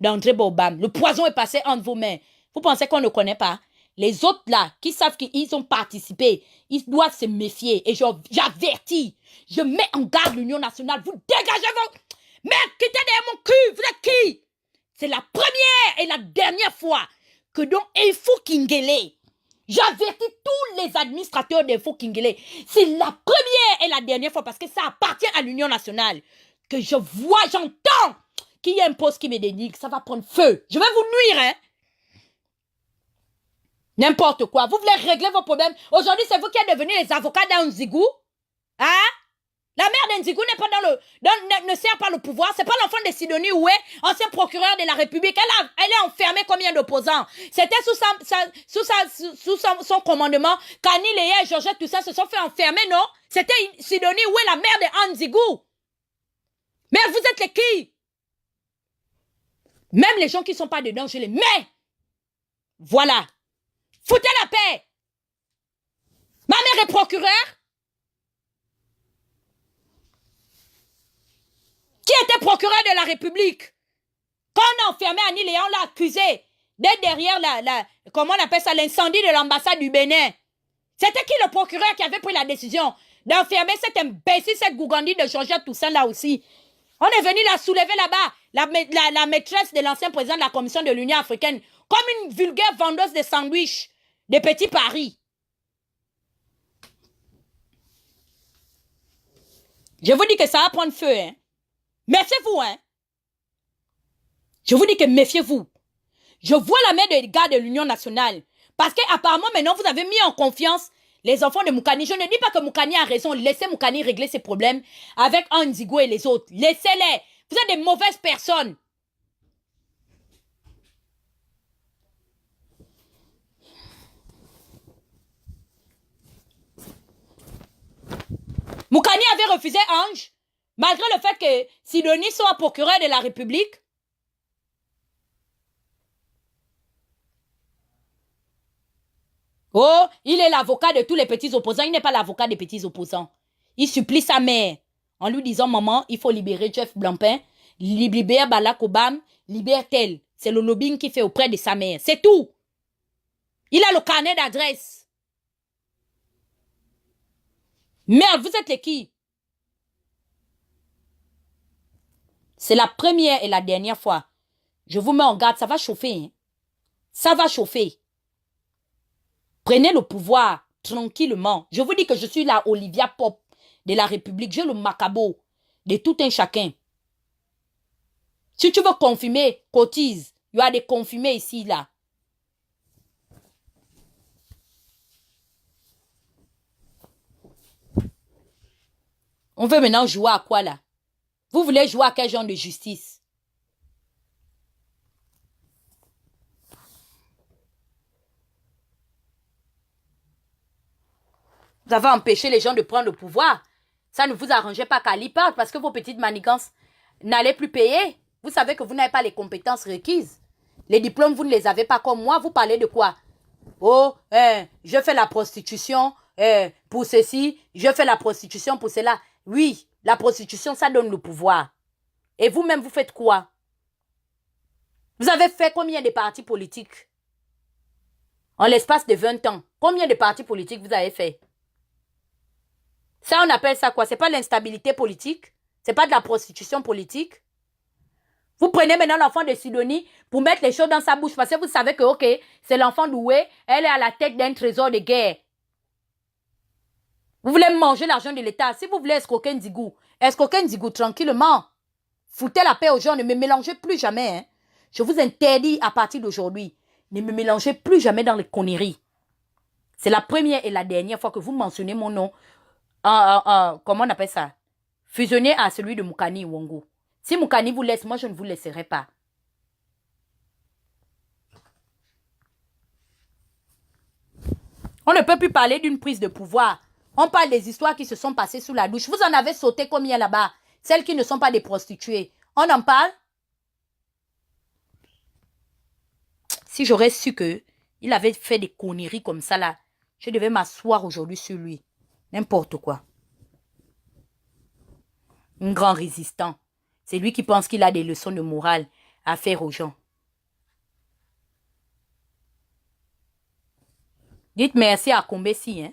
Speaker 1: d'André Bobam. Le poison est passé entre vos mains. Vous pensez qu'on ne connaît pas? Les autres là, qui savent qu'ils ont participé, ils doivent se méfier. Et j'avertis, je mets en garde l'Union nationale. Vous dégagez vos... Merde, quittez derrière mon cul. Vous êtes qui? C'est la première et la dernière fois que dans Info Kingele, j'avertis tous les administrateurs d'Info Kingele. C'est la première et la dernière fois parce que ça appartient à l'Union nationale. Que je vois, j'entends qu'il y a un poste qui me dénigre. Ça va prendre feu. Je vais vous nuire, hein. N'importe quoi. Vous voulez régler vos problèmes. Aujourd'hui, c'est vous qui êtes devenus les avocats d'Anzigou. Hein? La mère d'Anzigou n'est pas ne sert pas le pouvoir. C'est pas l'enfant de Sidonie Oué, ancien procureur de la République. Elle est enfermée combien d'opposants? C'était sous son commandement. Kani, Léa et Georgette, tout ça se sont fait enfermer, non? C'était Sidonie Oué, la mère de Anzigou. Mais vous êtes les qui? Même les gens qui ne sont pas dedans, je les mets. Voilà. Foutez la paix. Ma mère est procureure. Qui était procureur de la République? Quand on a enfermé Annie Léa, on l'a accusé d'être derrière comment on appelle ça, l'incendie de l'ambassade du Bénin. C'était qui le procureur qui avait pris la décision d'enfermer cette imbécile, cette gougandie de Georgette Toussaint là aussi? On est venu la soulever là-bas, la maîtresse de l'ancien président de la Commission de l'Union africaine, comme une vulgaire vendeuse de sandwichs de petits paris. Je vous dis que ça va prendre feu, hein. Méfiez-vous, hein. Je vous dis que méfiez-vous. Je vois la main des gars de l'Union nationale. Parce qu'apparemment, maintenant, vous avez mis en confiance les enfants de Moukani. Je ne dis pas que Moukani a raison. Laissez Moukani régler ses problèmes avec Anzigo et les autres. Laissez-les. Vous êtes des mauvaises personnes. Moukani avait refusé Ange, malgré le fait que Sidonie soit procureur de la République. Oh, il est l'avocat de tous les petits opposants. Il n'est pas l'avocat des petits opposants. Il supplie sa mère en lui disant, maman, il faut libérer Jeff Blampin, libérer Barack Obama, libère tel. C'est le lobbying qu'il fait auprès de sa mère. C'est tout. Il a le carnet d'adresse. Merde, vous êtes les qui? C'est la première et la dernière fois. Je vous mets en garde, ça va chauffer. Hein? Ça va chauffer. Prenez le pouvoir tranquillement. Je vous dis que je suis la Olivia Pope de la République. J'ai le macabo de tout un chacun. Si tu veux confirmer, cotise. Il y a des confirmés ici, là. On veut maintenant jouer à quoi, là? Vous voulez jouer à quel genre de justice? Vous avez empêché les gens de prendre le pouvoir. Ça ne vous arrangeait pas qu'Ali parle parce que vos petites manigances n'allaient plus payer. Vous savez que vous n'avez pas les compétences requises. Les diplômes, vous ne les avez pas comme moi. Vous parlez de quoi? Oh, je fais la prostitution pour ceci. Je fais la prostitution pour cela. Oui, la prostitution, ça donne le pouvoir. Et vous-même, vous faites quoi? Vous avez fait combien de partis politiques? En l'espace de 20 ans. Combien de partis politiques vous avez fait? Ça, on appelle ça quoi? C'est pas l'instabilité politique? C'est pas de la prostitution politique? Vous prenez maintenant l'enfant de Sidonie pour mettre les choses dans sa bouche parce que vous savez que, ok, c'est l'enfant doué, elle est à la tête d'un trésor de guerre. Vous voulez manger l'argent de l'État. Si vous voulez escroquer Ndigou tranquillement. Foutez la paix aux gens, ne me mélangez plus jamais. Hein. Je vous interdis à partir d'aujourd'hui, ne me mélangez plus jamais dans les conneries. C'est la première et la dernière fois que vous mentionnez mon nom. Comment on appelle ça? Fusionné à celui de Moukani Wongo. Si Moukani vous laisse, moi je ne vous laisserai pas. On ne peut plus parler d'une prise de pouvoir. On parle des histoires qui se sont passées sous la douche. Vous en avez sauté combien là-bas? Celles qui ne sont pas des prostituées. On en parle? Si j'aurais su que il avait fait des conneries comme ça là, je devais m'asseoir aujourd'hui sur lui. N'importe quoi. Un grand résistant. C'est lui qui pense qu'il a des leçons de morale à faire aux gens. Dites merci à Kombesi, hein.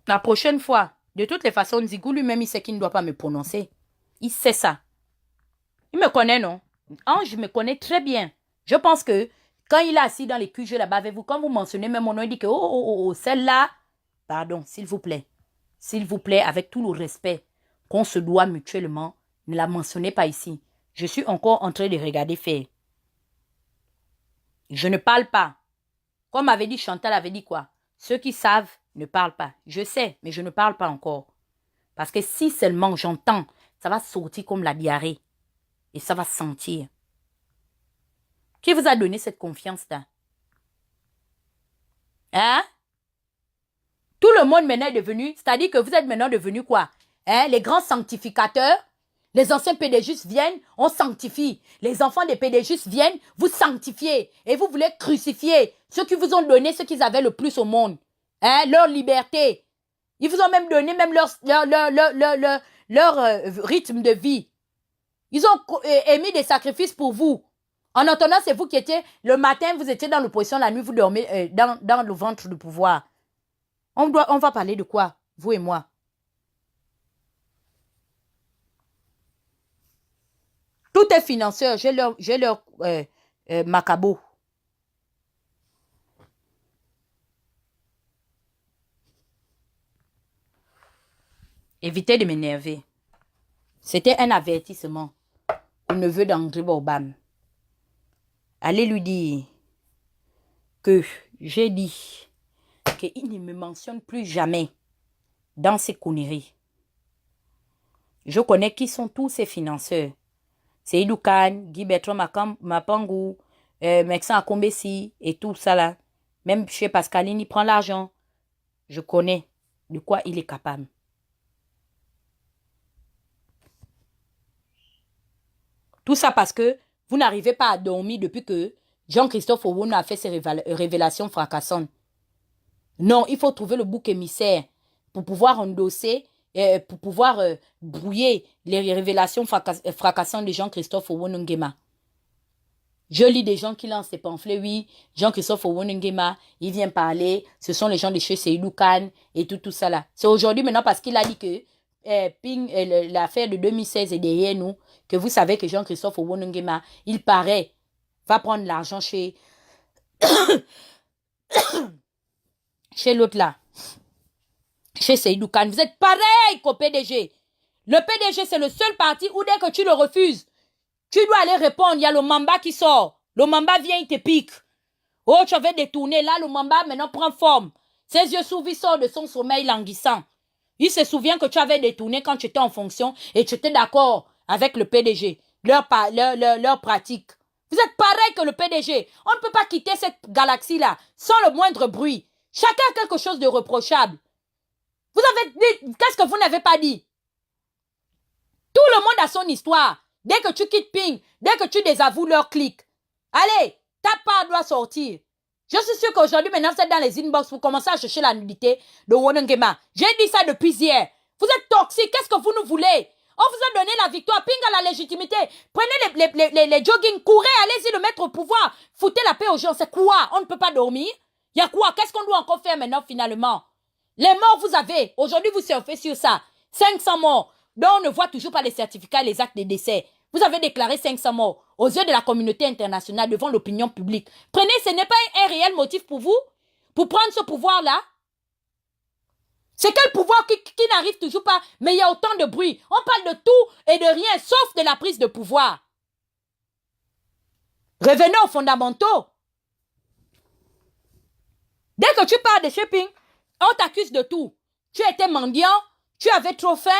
Speaker 1: La prochaine fois, de toutes les façons, Ndigou lui-même, il sait qu'il ne doit pas me prononcer. Il sait ça. Il me connaît, non? Ange me connaît très bien. Je pense que quand il est assis dans les QG là-bas avec vous, quand vous mentionnez même mon nom, il dit que celle-là, pardon, s'il vous plaît, avec tout le respect qu'on se doit mutuellement, ne la mentionnez pas ici. Je suis encore en train de regarder faire. Je ne parle pas. Comme avait dit Chantal, avait dit quoi? Ceux qui savent ne parlent pas. Je sais, mais je ne parle pas encore. Parce que si seulement j'entends, ça va sortir comme la diarrhée. Et ça va sentir. Qui vous a donné cette confiance-là? Hein? Tout le monde maintenant est devenu, c'est-à-dire que vous êtes maintenant devenus quoi? Hein? Les grands sanctificateurs. Les anciens PDG viennent, on sanctifie. Les enfants des PDG viennent, vous sanctifiez. Et vous voulez crucifier ceux qui vous ont donné ce qu'ils avaient le plus au monde. Hein? Leur liberté. Ils vous ont même donné même leur rythme de vie. Ils ont émis des sacrifices pour vous. En attendant, c'est vous qui étiez, le matin, vous étiez dans l'opposition, la nuit, vous dormez dans le ventre du pouvoir. On va parler de quoi, vous et moi? Tout est financeur. J'ai leur macabo. Évitez de m'énerver. C'était un avertissement au neveu d'André Borbam. Allez lui dire que j'ai dit qu'il ne me mentionne plus jamais dans ses conneries. Je connais qui sont tous ces financeurs. C'est Idoukan, Guy Bertrand Mapangou, Maxence Akombesi et tout ça là. Même chez Pascaline, il prend l'argent. Je connais de quoi il est capable. Tout ça parce que vous n'arrivez pas à dormir depuis que Jean-Christophe Owon a fait ses révélations fracassantes. Non, il faut trouver le bouc émissaire pour pouvoir endosser, pour pouvoir brouiller les révélations fracassantes de Jean-Christophe Owon Nguema. Je lis des gens qui lancent des pamphlets, oui. Jean-Christophe Owonengema, il vient parler. Ce sont les gens de chez Seydou Khan et tout ça là. C'est aujourd'hui maintenant parce qu'il a dit que l'affaire de 2016 est derrière nous, que vous savez que Jean-Christophe Owonengema, il paraît, va prendre l'argent chez l'autre là. Chez Seydou Khan. Vous êtes pareil qu'au PDG. Le PDG, c'est le seul parti où dès que tu le refuses, tu dois aller répondre. Il y a le Mamba qui sort. Le Mamba vient, il te pique. Oh, tu avais détourné. Là, le Mamba maintenant prend forme. Ses yeux s'ouvrent, il sort de son sommeil languissant. Il se souvient que tu avais détourné quand tu étais en fonction et tu étais d'accord avec le PDG. Leur pratique. Vous êtes pareil que le PDG. On ne peut pas quitter cette galaxie-là sans le moindre bruit. Chacun a quelque chose de reprochable. Vous avez dit, qu'est-ce que vous n'avez pas dit? Tout le monde a son histoire. Dès que tu quittes Ping, dès que tu désavoues leur clic, allez, ta part doit sortir. Je suis sûr qu'aujourd'hui, maintenant, vous êtes dans les inbox, vous commencez à chercher la nudité de Wonengema. J'ai dit ça depuis hier. Vous êtes toxique, qu'est-ce que vous nous voulez? On vous a donné la victoire, Ping a la légitimité. Prenez les jogging, courez, allez-y le mettre au pouvoir. Foutez la paix aux gens, c'est quoi? On ne peut pas dormir? Il y a quoi? Qu'est-ce qu'on doit encore faire maintenant finalement? Les morts, vous avez. Aujourd'hui, vous surfez sur ça. 500 morts. Donc, on ne voit toujours pas les certificats et les actes de décès. Vous avez déclaré 500 morts aux yeux de la communauté internationale devant l'opinion publique. Prenez, ce n'est pas un réel motif pour vous, pour prendre ce pouvoir-là. C'est quel pouvoir qui n'arrive toujours pas, mais il y a autant de bruit. On parle de tout et de rien, sauf de la prise de pouvoir. Revenons aux fondamentaux. Dès que tu parles de shopping, on t'accuse de tout. Tu étais mendiant, tu avais trop faim,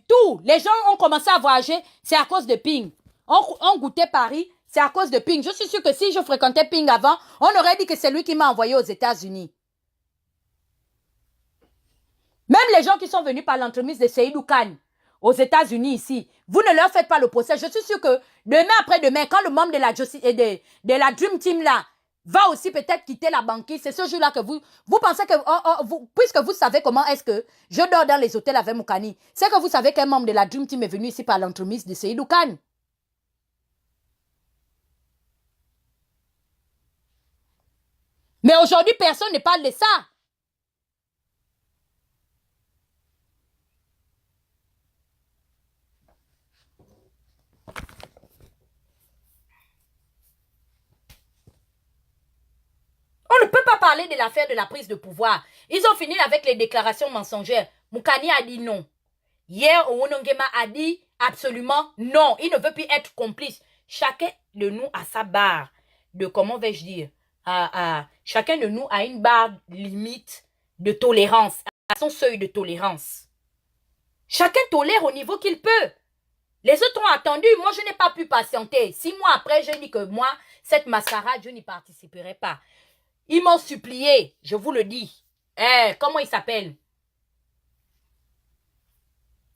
Speaker 1: tout. Les gens ont commencé à voyager, c'est à cause de Ping. On goûtait Paris, c'est à cause de Ping. Je suis sûr que si je fréquentais Ping avant, on aurait dit que c'est lui qui m'a envoyé aux États-Unis. Même les gens qui sont venus par l'entremise de Seydou Khan aux États-Unis ici, vous ne leur faites pas le procès. Je suis sûr que demain après-demain, quand le membre de la Dream Team là va aussi peut-être quitter la banquise, c'est ce jour-là que vous pensez que, puisque vous savez comment est-ce que je dors dans les hôtels avec Moukani, c'est que vous savez qu'un membre de la Dream Team est venu ici par l'entremise de Seydou Khan. Mais aujourd'hui, personne ne parle de ça. On ne peut pas parler de l'affaire de la prise de pouvoir. Ils ont fini avec les déclarations mensongères. Moukani a dit non. Hier, Owonengema a dit absolument non. Il ne veut plus être complice. Chacun de nous a sa barre de, comment vais-je dire, chacun de nous a une barre limite de tolérance, à son seuil de tolérance. Chacun tolère au niveau qu'il peut. Les autres ont attendu. Moi, je n'ai pas pu patienter. 6 mois après, j'ai dit que moi, cette mascarade, je n'y participerai pas. Ils m'ont supplié, je vous le dis. Comment il s'appelle?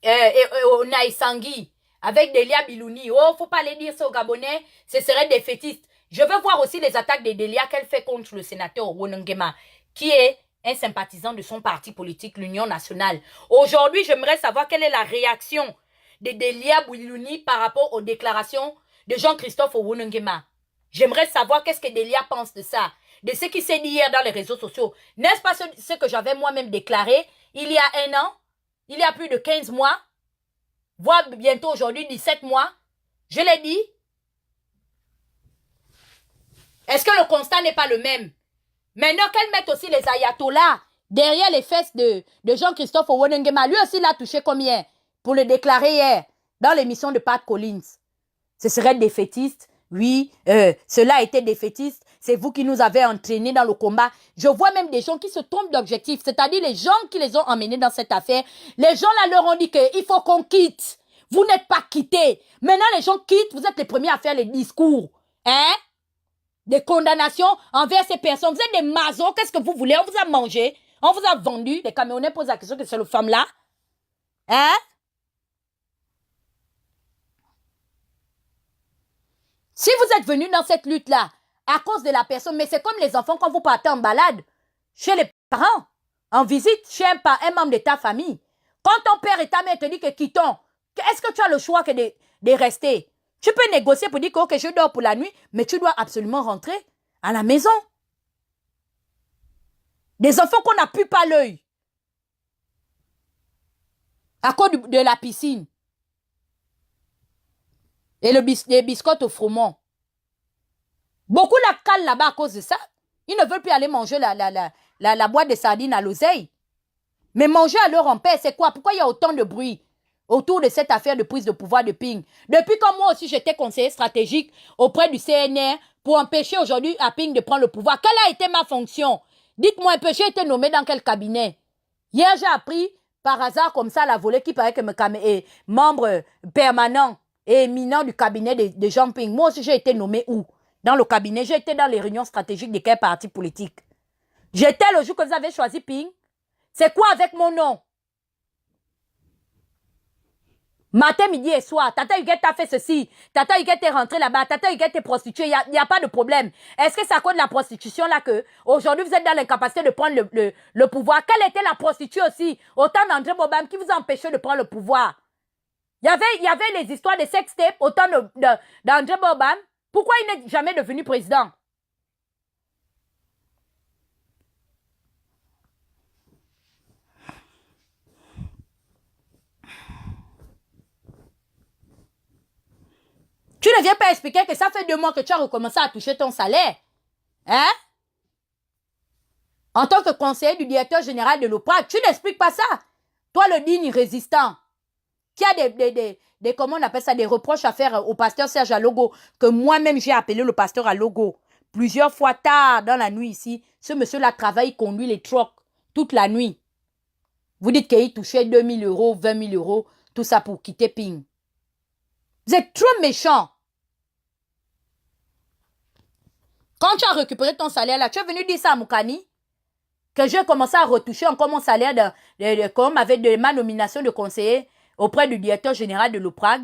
Speaker 1: Naïsangui, avec Delia Bilouni. Oh, faut pas aller dire ça aux Gabonais, ce serait des fétistes. Je veux voir aussi les attaques de Delia qu'elle fait contre le sénateur Owonengema, qui est un sympathisant de son parti politique, l'Union nationale. Aujourd'hui, j'aimerais savoir quelle est la réaction de Delia Bilouni par rapport aux déclarations de Jean-Christophe Owonengema. J'aimerais savoir qu'est-ce que Delia pense de ça, de ce qui s'est dit hier dans les réseaux sociaux. N'est-ce pas ce que j'avais moi-même déclaré il y a 1 an? Il y a plus de 15 mois, voire bientôt aujourd'hui 17 mois, je l'ai dit. Est-ce que le constat n'est pas le même? Maintenant qu'elle mette aussi les ayatollahs derrière les fesses de Jean-Christophe Owonengema, lui aussi l'a touché combien pour le déclarer hier dans l'émission de Pat Collins? Ce serait défaitiste. Oui, cela a été défaitiste. C'est vous qui nous avez entraînés dans le combat. Je vois même des gens qui se trompent d'objectif. C'est-à-dire les gens qui les ont emmenés dans cette affaire. Les gens là leur ont dit qu'il faut qu'on quitte. Vous n'êtes pas quittés. Maintenant les gens quittent. Vous êtes les premiers à faire les discours. Hein? Des condamnations envers ces personnes. Vous êtes des mazos. Qu'est-ce que vous voulez? On vous a mangé. On vous a vendu. Les camionneurs posent la question que c'est le femme là. Hein? Si vous êtes venu dans cette lutte-là, à cause de la personne, mais c'est comme les enfants quand vous partez en balade, chez les parents, en visite, chez un membre de ta famille. Quand ton père et ta mère te disent que quittons, est-ce que tu as le choix que de rester? Tu peux négocier pour dire que ok, je dors pour la nuit, mais tu dois absolument rentrer à la maison. Des enfants qu'on n'a plus pas l'œil. À cause de la piscine. Et les biscottes au froment. Beaucoup la calent là-bas à cause de ça. Ils ne veulent plus aller manger la boîte de sardines à l'oseille. Mais manger à l'heure en paix, c'est quoi? Pourquoi il y a autant de bruit autour de cette affaire de prise de pouvoir de Ping? Depuis que moi aussi j'étais conseiller stratégique auprès du CNR pour empêcher aujourd'hui à Ping de prendre le pouvoir. Quelle a été ma fonction? Dites-moi un peu, j'ai été nommé dans quel cabinet? Hier, j'ai appris par hasard comme ça la volée qui paraît que est membre permanent et éminent du cabinet de Jean Ping. Moi aussi, j'ai été nommé où? Dans le cabinet. J'ai été dans les réunions stratégiques de quel parti politique? J'étais le jour que vous avez choisi Ping. C'est quoi avec mon nom? Matin, midi et soir. Tata Huguette t'a fait ceci. Tata Huguette est rentrée là-bas. Tata Huguette est prostituée. Il n'y a pas de problème. Est-ce que c'est à cause de la prostitution là que aujourd'hui vous êtes dans l'incapacité de prendre le pouvoir? Quelle était la prostituée aussi au temps d'André Bobam qui vous a empêché de prendre le pouvoir? Il y avait les histoires de sextape au temps d'André Bobam. Pourquoi il n'est jamais devenu président? Tu ne viens pas expliquer que ça fait 2 mois que tu as recommencé à toucher ton salaire. Hein? En tant que conseiller du directeur général de l'OPRAC, tu n'expliques pas ça. Toi, le digne résistant, qui a comment on appelle ça, des reproches à faire au pasteur Serge Alogo, que moi-même j'ai appelé le pasteur Alogo. Plusieurs fois tard dans la nuit ici, ce monsieur-là travaille, il conduit les trucks toute la nuit. Vous dites qu'il touchait 2 000 euros, 20 000 euros, tout ça pour quitter Ping. Vous êtes trop méchants. Quand tu as récupéré ton salaire là, tu es venu dire ça à Moukani, que j'ai commencé à retoucher encore mon salaire comme avec de ma nomination de conseiller auprès du directeur général de l'OPRAG.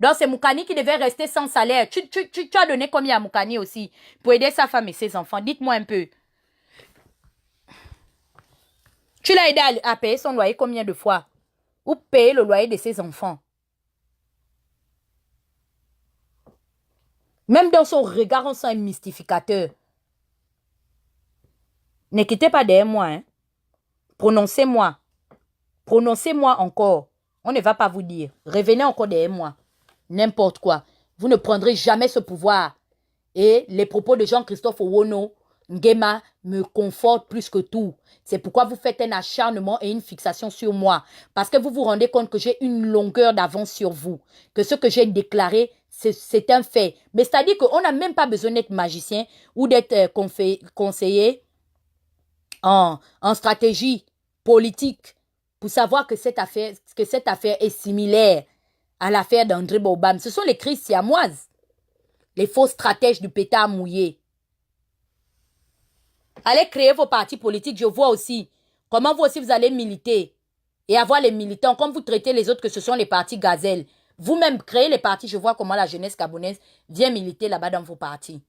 Speaker 1: Donc c'est Moukani qui devait rester sans salaire. Tu as donné combien à Moukani aussi pour aider sa femme et ses enfants? Dites-moi un peu. Tu l'as aidé à payer son loyer combien de fois? Ou payer le loyer de ses enfants? Même dans son regard, on sent un mystificateur. Ne quittez pas derrière moi. Hein. Prononcez-moi. Prononcez-moi encore. On ne va pas vous dire. Revenez encore derrière moi. N'importe quoi. Vous ne prendrez jamais ce pouvoir. Et les propos de Jean-Christophe Owono, Ngema, me confortent plus que tout. C'est pourquoi vous faites un acharnement et une fixation sur moi. Parce que vous vous rendez compte que j'ai une longueur d'avance sur vous. Que ce que j'ai déclaré, c'est un fait. Mais c'est-à-dire qu'on n'a même pas besoin d'être magicien ou d'être conseiller en stratégie politique pour savoir que cette affaire est similaire à l'affaire d'André Bobam. Ce sont les crises siamoises. Les faux stratèges du pétard mouillé. Allez créer vos partis politiques. Je vois aussi comment vous aussi vous allez militer et avoir les militants comme vous traitez les autres que ce sont les partis gazelles. Vous-même créez les partis. Je vois comment la jeunesse gabonaise vient militer là-bas dans vos partis.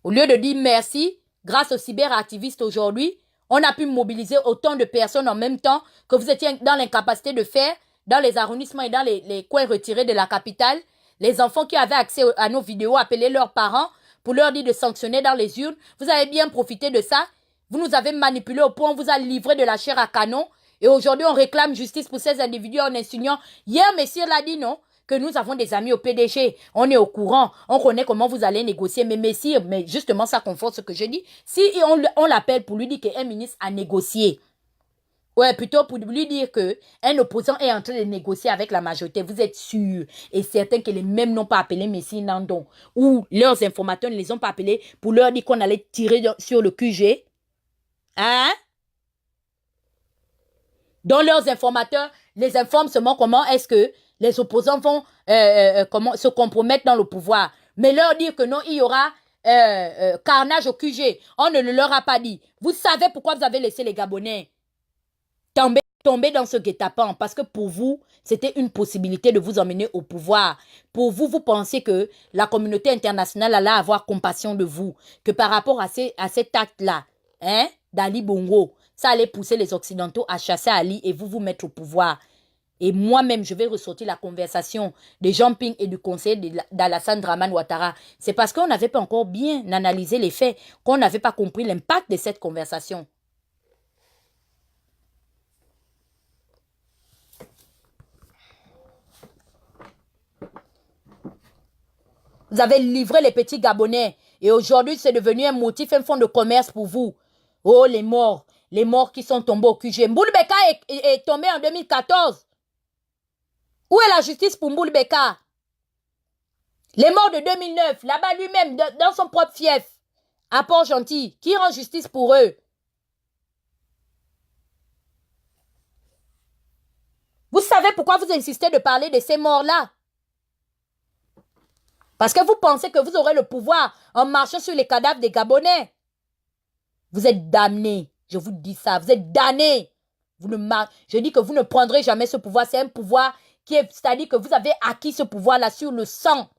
Speaker 1: Au lieu de dire merci, grâce aux cyberactivistes aujourd'hui, on a pu mobiliser autant de personnes en même temps que vous étiez dans l'incapacité de faire dans les arrondissements et dans les coins retirés de la capitale. Les enfants qui avaient accès à nos vidéos appelaient leurs parents pour leur dire de sanctionner dans les urnes. Vous avez bien profité de ça. Vous nous avez manipulé au point où on vous a livré de la chair à canon. Et aujourd'hui, on réclame justice pour ces individus en insinuant. Hier, Messire l'a dit, non? Que nous avons des amis au PDG. On est au courant. On connaît comment vous allez négocier. Mais Messire, mais justement, ça conforte ce que je dis. Si on l'appelle pour lui dire qu'un ministre a négocié, ouais, plutôt pour lui dire qu'un opposant est en train de négocier avec la majorité, vous êtes sûr et certain que les mêmes n'ont pas appelé Messire Nandon ou leurs informateurs ne les ont pas appelés pour leur dire qu'on allait tirer sur le QG? Hein? Donc leurs informateurs les informent seulement comment est-ce que les opposants vont comment se compromettre dans le pouvoir. Mais leur dire que non, il y aura carnage au QG. On ne le leur a pas dit. Vous savez pourquoi vous avez laissé les Gabonais tomber dans ce guet-apens? Parce que pour vous, c'était une possibilité de vous emmener au pouvoir. Pour vous, vous pensez que la communauté internationale allait avoir compassion de vous. Que par rapport à cet acte-là, hein, d'Ali Bongo, ça allait pousser les Occidentaux à chasser Ali et vous mettre au pouvoir. Et moi-même, je vais ressortir la conversation de Jean Ping et du conseiller d'Alassane Draman Ouattara. C'est parce qu'on n'avait pas encore bien analysé les faits, qu'on n'avait pas compris l'impact de cette conversation. Vous avez livré les petits Gabonais. Et aujourd'hui, c'est devenu un motif, un fonds de commerce pour vous. Oh, les morts qui sont tombés au QG. Mboul Beka est tombé en 2014. Où est la justice pour Mboul Beka? Les morts de 2009, là-bas lui-même, dans son propre fief, à Port-Gentil, qui rend justice pour eux? Vous savez pourquoi vous insistez de parler de ces morts-là? Parce que vous pensez que vous aurez le pouvoir en marchant sur les cadavres des Gabonais. Vous êtes damnés. Je vous dis ça. Vous êtes damnés. Je dis que vous ne prendrez jamais ce pouvoir. C'est un pouvoir c'est-à-dire que vous avez acquis ce pouvoir-là sur le sang,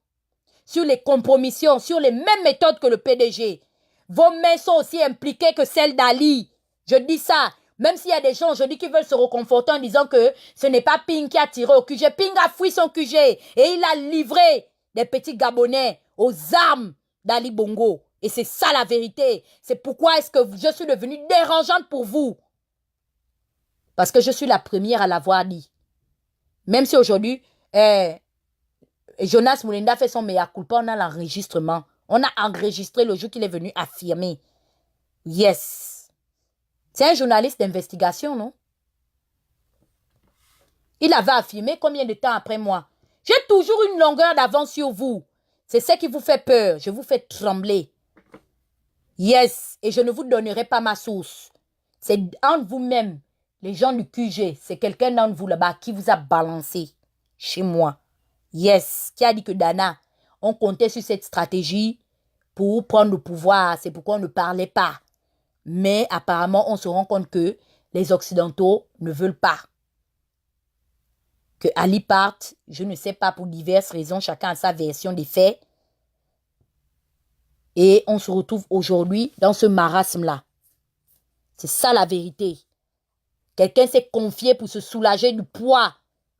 Speaker 1: sur les compromissions, sur les mêmes méthodes que le PDG. Vos mains sont aussi impliquées que celles d'Ali. Je dis ça. Même s'il y a des gens aujourd'hui qui veulent se reconforter en disant que ce n'est pas Ping qui a tiré au QG. Ping a fui son QG et il a livré des petits Gabonais aux armes d'Ali Bongo. Et c'est ça la vérité. C'est pourquoi est-ce que je suis devenue dérangeante pour vous. Parce que je suis la première à l'avoir dit. Même si aujourd'hui, Jonas Moulinda fait son mea culpa, on a l'enregistrement. On a enregistré le jour qu'il est venu affirmer. Yes. C'est un journaliste d'investigation, non? Il avait affirmé combien de temps après moi? J'ai toujours une longueur d'avance sur vous. C'est ce qui vous fait peur. Je vous fais trembler. Yes. Et je ne vous donnerai pas ma source. C'est entre vous-même, les gens du QG. C'est quelqu'un d'entre vous là-bas qui vous a balancé chez moi. Yes. Qui a dit que Dana, on comptait sur cette stratégie pour prendre le pouvoir. C'est pourquoi on ne parlait pas. Mais apparemment, on se rend compte que les Occidentaux ne veulent pas que Ali parte, je ne sais pas, pour diverses raisons, chacun a sa version des faits. Et on se retrouve aujourd'hui dans ce marasme-là. C'est ça la vérité. Quelqu'un s'est confié pour se soulager du poids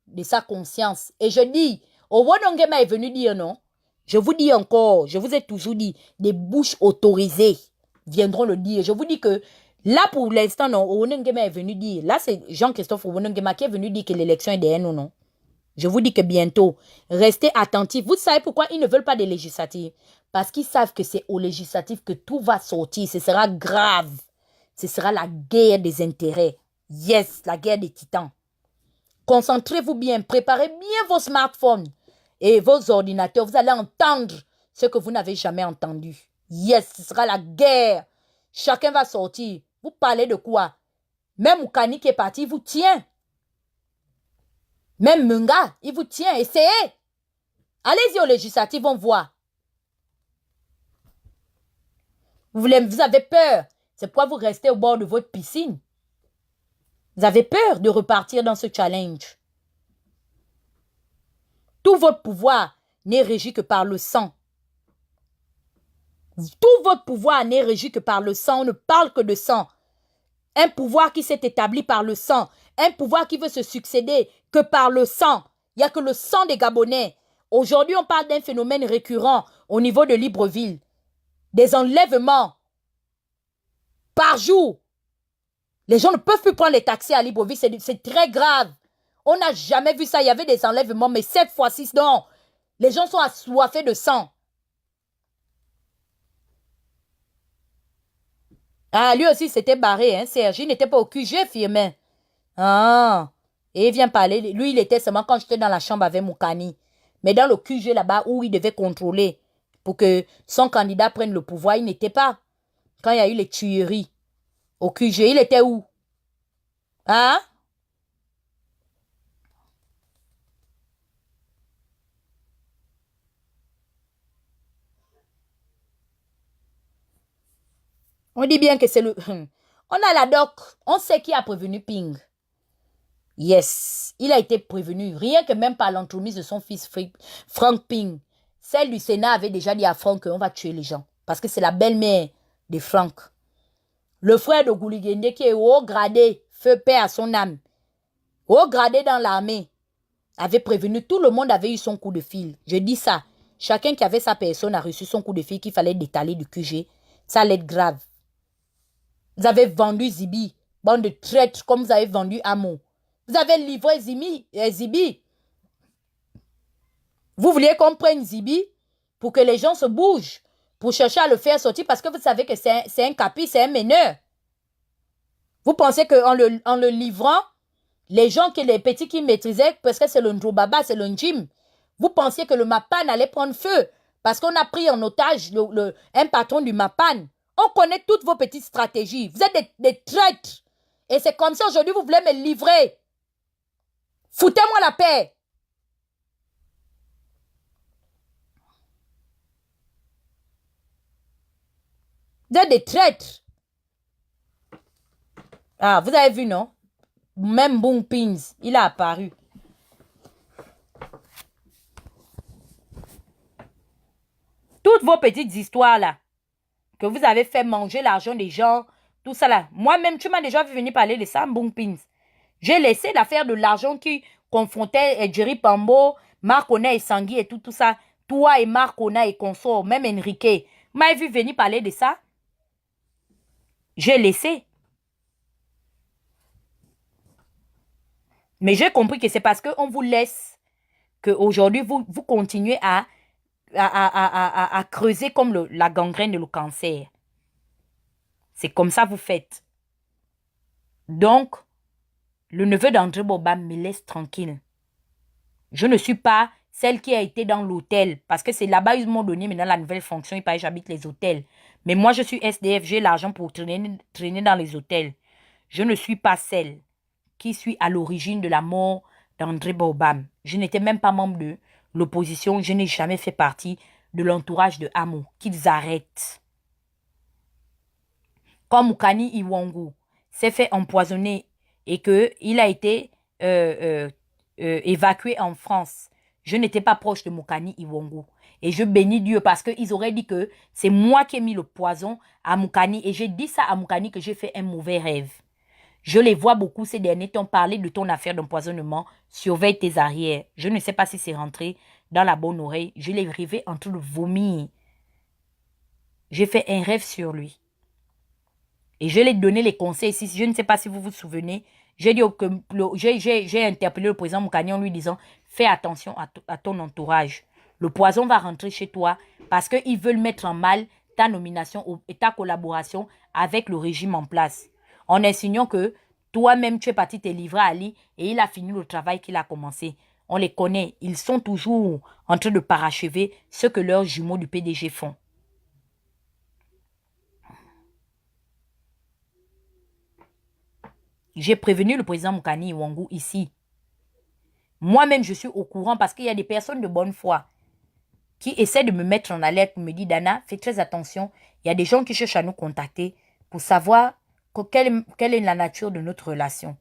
Speaker 1: de sa conscience. Et je dis, Owonongema est venu dire non. Je vous dis encore, je vous ai toujours dit, des bouches autorisées viendront le dire. Je vous dis que là, pour l'instant, non, Owonongema est venu dire. Là, c'est Jean-Christophe Owonongema qui est venu dire que l'élection est derrière nous, non? Je vous dis que bientôt, restez attentifs. Vous savez pourquoi ils ne veulent pas des législatives? Parce qu'ils savent que c'est aux législatives que tout va sortir. Ce sera grave. Ce sera la guerre des intérêts. Yes, la guerre des titans. Concentrez-vous bien. Préparez bien vos smartphones et vos ordinateurs. Vous allez entendre ce que vous n'avez jamais entendu. Yes, ce sera la guerre. Chacun va sortir. Vous parlez de quoi? Même Oukani qui est parti, il vous tient. Même Munga, il vous tient. Essayez. Allez-y aux législatives, on voit. Vous avez peur. C'est pourquoi vous restez au bord de votre piscine. Vous avez peur de repartir dans ce challenge. Tout votre pouvoir n'est régi que par le sang. Tout votre pouvoir n'est régi que par le sang. On ne parle que de sang. Un pouvoir qui s'est établi par le sang. Un pouvoir qui veut se succéder que par le sang. Il n'y a que le sang des Gabonais. Aujourd'hui, on parle d'un phénomène récurrent au niveau de Libreville. Des enlèvements par jour. Les gens ne peuvent plus prendre les taxis à Libreville. C'est très grave. On n'a jamais vu ça. Il y avait des enlèvements, mais cette fois-ci, non. Les gens sont assoiffés de sang. Ah, lui aussi, s'était barré, hein, Serge. Il n'était pas au QG, firmin. Ah, et il vient parler. Lui, il était seulement quand j'étais dans la chambre avec Moukani. Mais dans le QG là-bas, où il devait contrôler pour que son candidat prenne le pouvoir, il n'était pas. Quand il y a eu les tueries au QG, il était où? Hein? On dit bien que c'est le... On a la doc. On sait qui a prévenu Ping. Yes. Il a été prévenu. Rien que même par l'entremise de son fils Frank Ping. Celle du Sénat avait déjà dit à Frank qu'on va tuer les gens. Parce que c'est la belle-mère de Frank. Le frère de Gouligende qui est haut gradé. Feu paix à son âme. haut gradé dans l'armée, avait prévenu, tout le monde avait eu son coup de fil. Je dis ça. Chacun qui avait sa personne a reçu son coup de fil qu'il fallait détaler du QG. Ça allait être grave. Vous avez vendu Zibi, bande de traîtres, comme vous avez vendu Amo. Vous avez livré Zibi. Vous vouliez qu'on prenne Zibi pour que les gens se bougent, pour chercher à le faire sortir parce que vous savez que c'est un capi, c'est un meneur. Vous pensez qu'en le livrant, les gens, les petits qui maîtrisaient, parce que c'est le Ndrobaba, c'est le Njim, vous pensiez que le Mapan allait prendre feu parce qu'on a pris en otage un patron du Mapan. On connaît toutes vos petites stratégies. Vous êtes des traîtres. Et c'est comme ça aujourd'hui, vous voulez me livrer. Foutez-moi la paix. Vous êtes des traîtres. Ah, vous avez vu, non? Même Boom Pins, il a apparu. Toutes vos petites histoires là, que vous avez fait manger l'argent des gens, tout ça là. Moi-même, tu m'as déjà vu venir parler de ça, Boom Pins. J'ai laissé l'affaire de l'argent qui confrontait Jerry Pambo, Marc Ona et Sangui et tout ça. Toi et Marc Ona et consort, même Enrique. Vous m'avez vu venir parler de ça? J'ai laissé. Mais j'ai compris que c'est parce qu'on vous laisse qu'aujourd'hui, vous continuez à creuser comme la gangrène de le cancer. C'est comme ça que vous faites. Donc, le neveu d'André Bobam me laisse tranquille. Je ne suis pas celle qui a été dans l'hôtel. Parce que c'est là-bas, ils m'ont donné maintenant la nouvelle fonction. Il paraît que j'habite les hôtels. Mais moi, je suis SDF. J'ai l'argent pour traîner dans les hôtels. Je ne suis pas celle qui suis à l'origine de la mort d'André Bobam. Je n'étais même pas membre de l'opposition. Je n'ai jamais fait partie de l'entourage de Amo. Qu'ils arrêtent. Quand Moukani Iwongu s'est fait empoisonner et qu'il a été évacué en France, je n'étais pas proche de Moukani Iwongu. Et je bénis Dieu parce qu'ils auraient dit que c'est moi qui ai mis le poison à Moukani. Et j'ai dit ça à Moukani que j'ai fait un mauvais rêve. Je les vois beaucoup ces derniers temps parler de ton affaire d'empoisonnement. Surveille tes arrières. Je ne sais pas si c'est rentré dans la bonne oreille. Je l'ai rêvé en train de vomir. J'ai fait un rêve sur lui. Et je lui ai donné les conseils. Je ne sais pas si vous vous souvenez. J'ai interpellé le président Moukani en lui disant « Fais attention à ton entourage. Le poison va rentrer chez toi parce qu'ils veulent mettre en mal ta nomination et ta collaboration avec le régime en place. » En insinuant que toi-même, tu es parti te livrer à Ali et il a fini le travail qu'il a commencé. On les connaît. Ils sont toujours en train de parachever ce que leurs jumeaux du PDG font. J'ai prévenu le président Moukani Iwongu ici. Moi-même, je suis au courant parce qu'il y a des personnes de bonne foi qui essaient de me mettre en alerte pour me dire « Dana, fais très attention. Il y a des gens qui cherchent à nous contacter pour savoir quelle est la nature de notre relation. »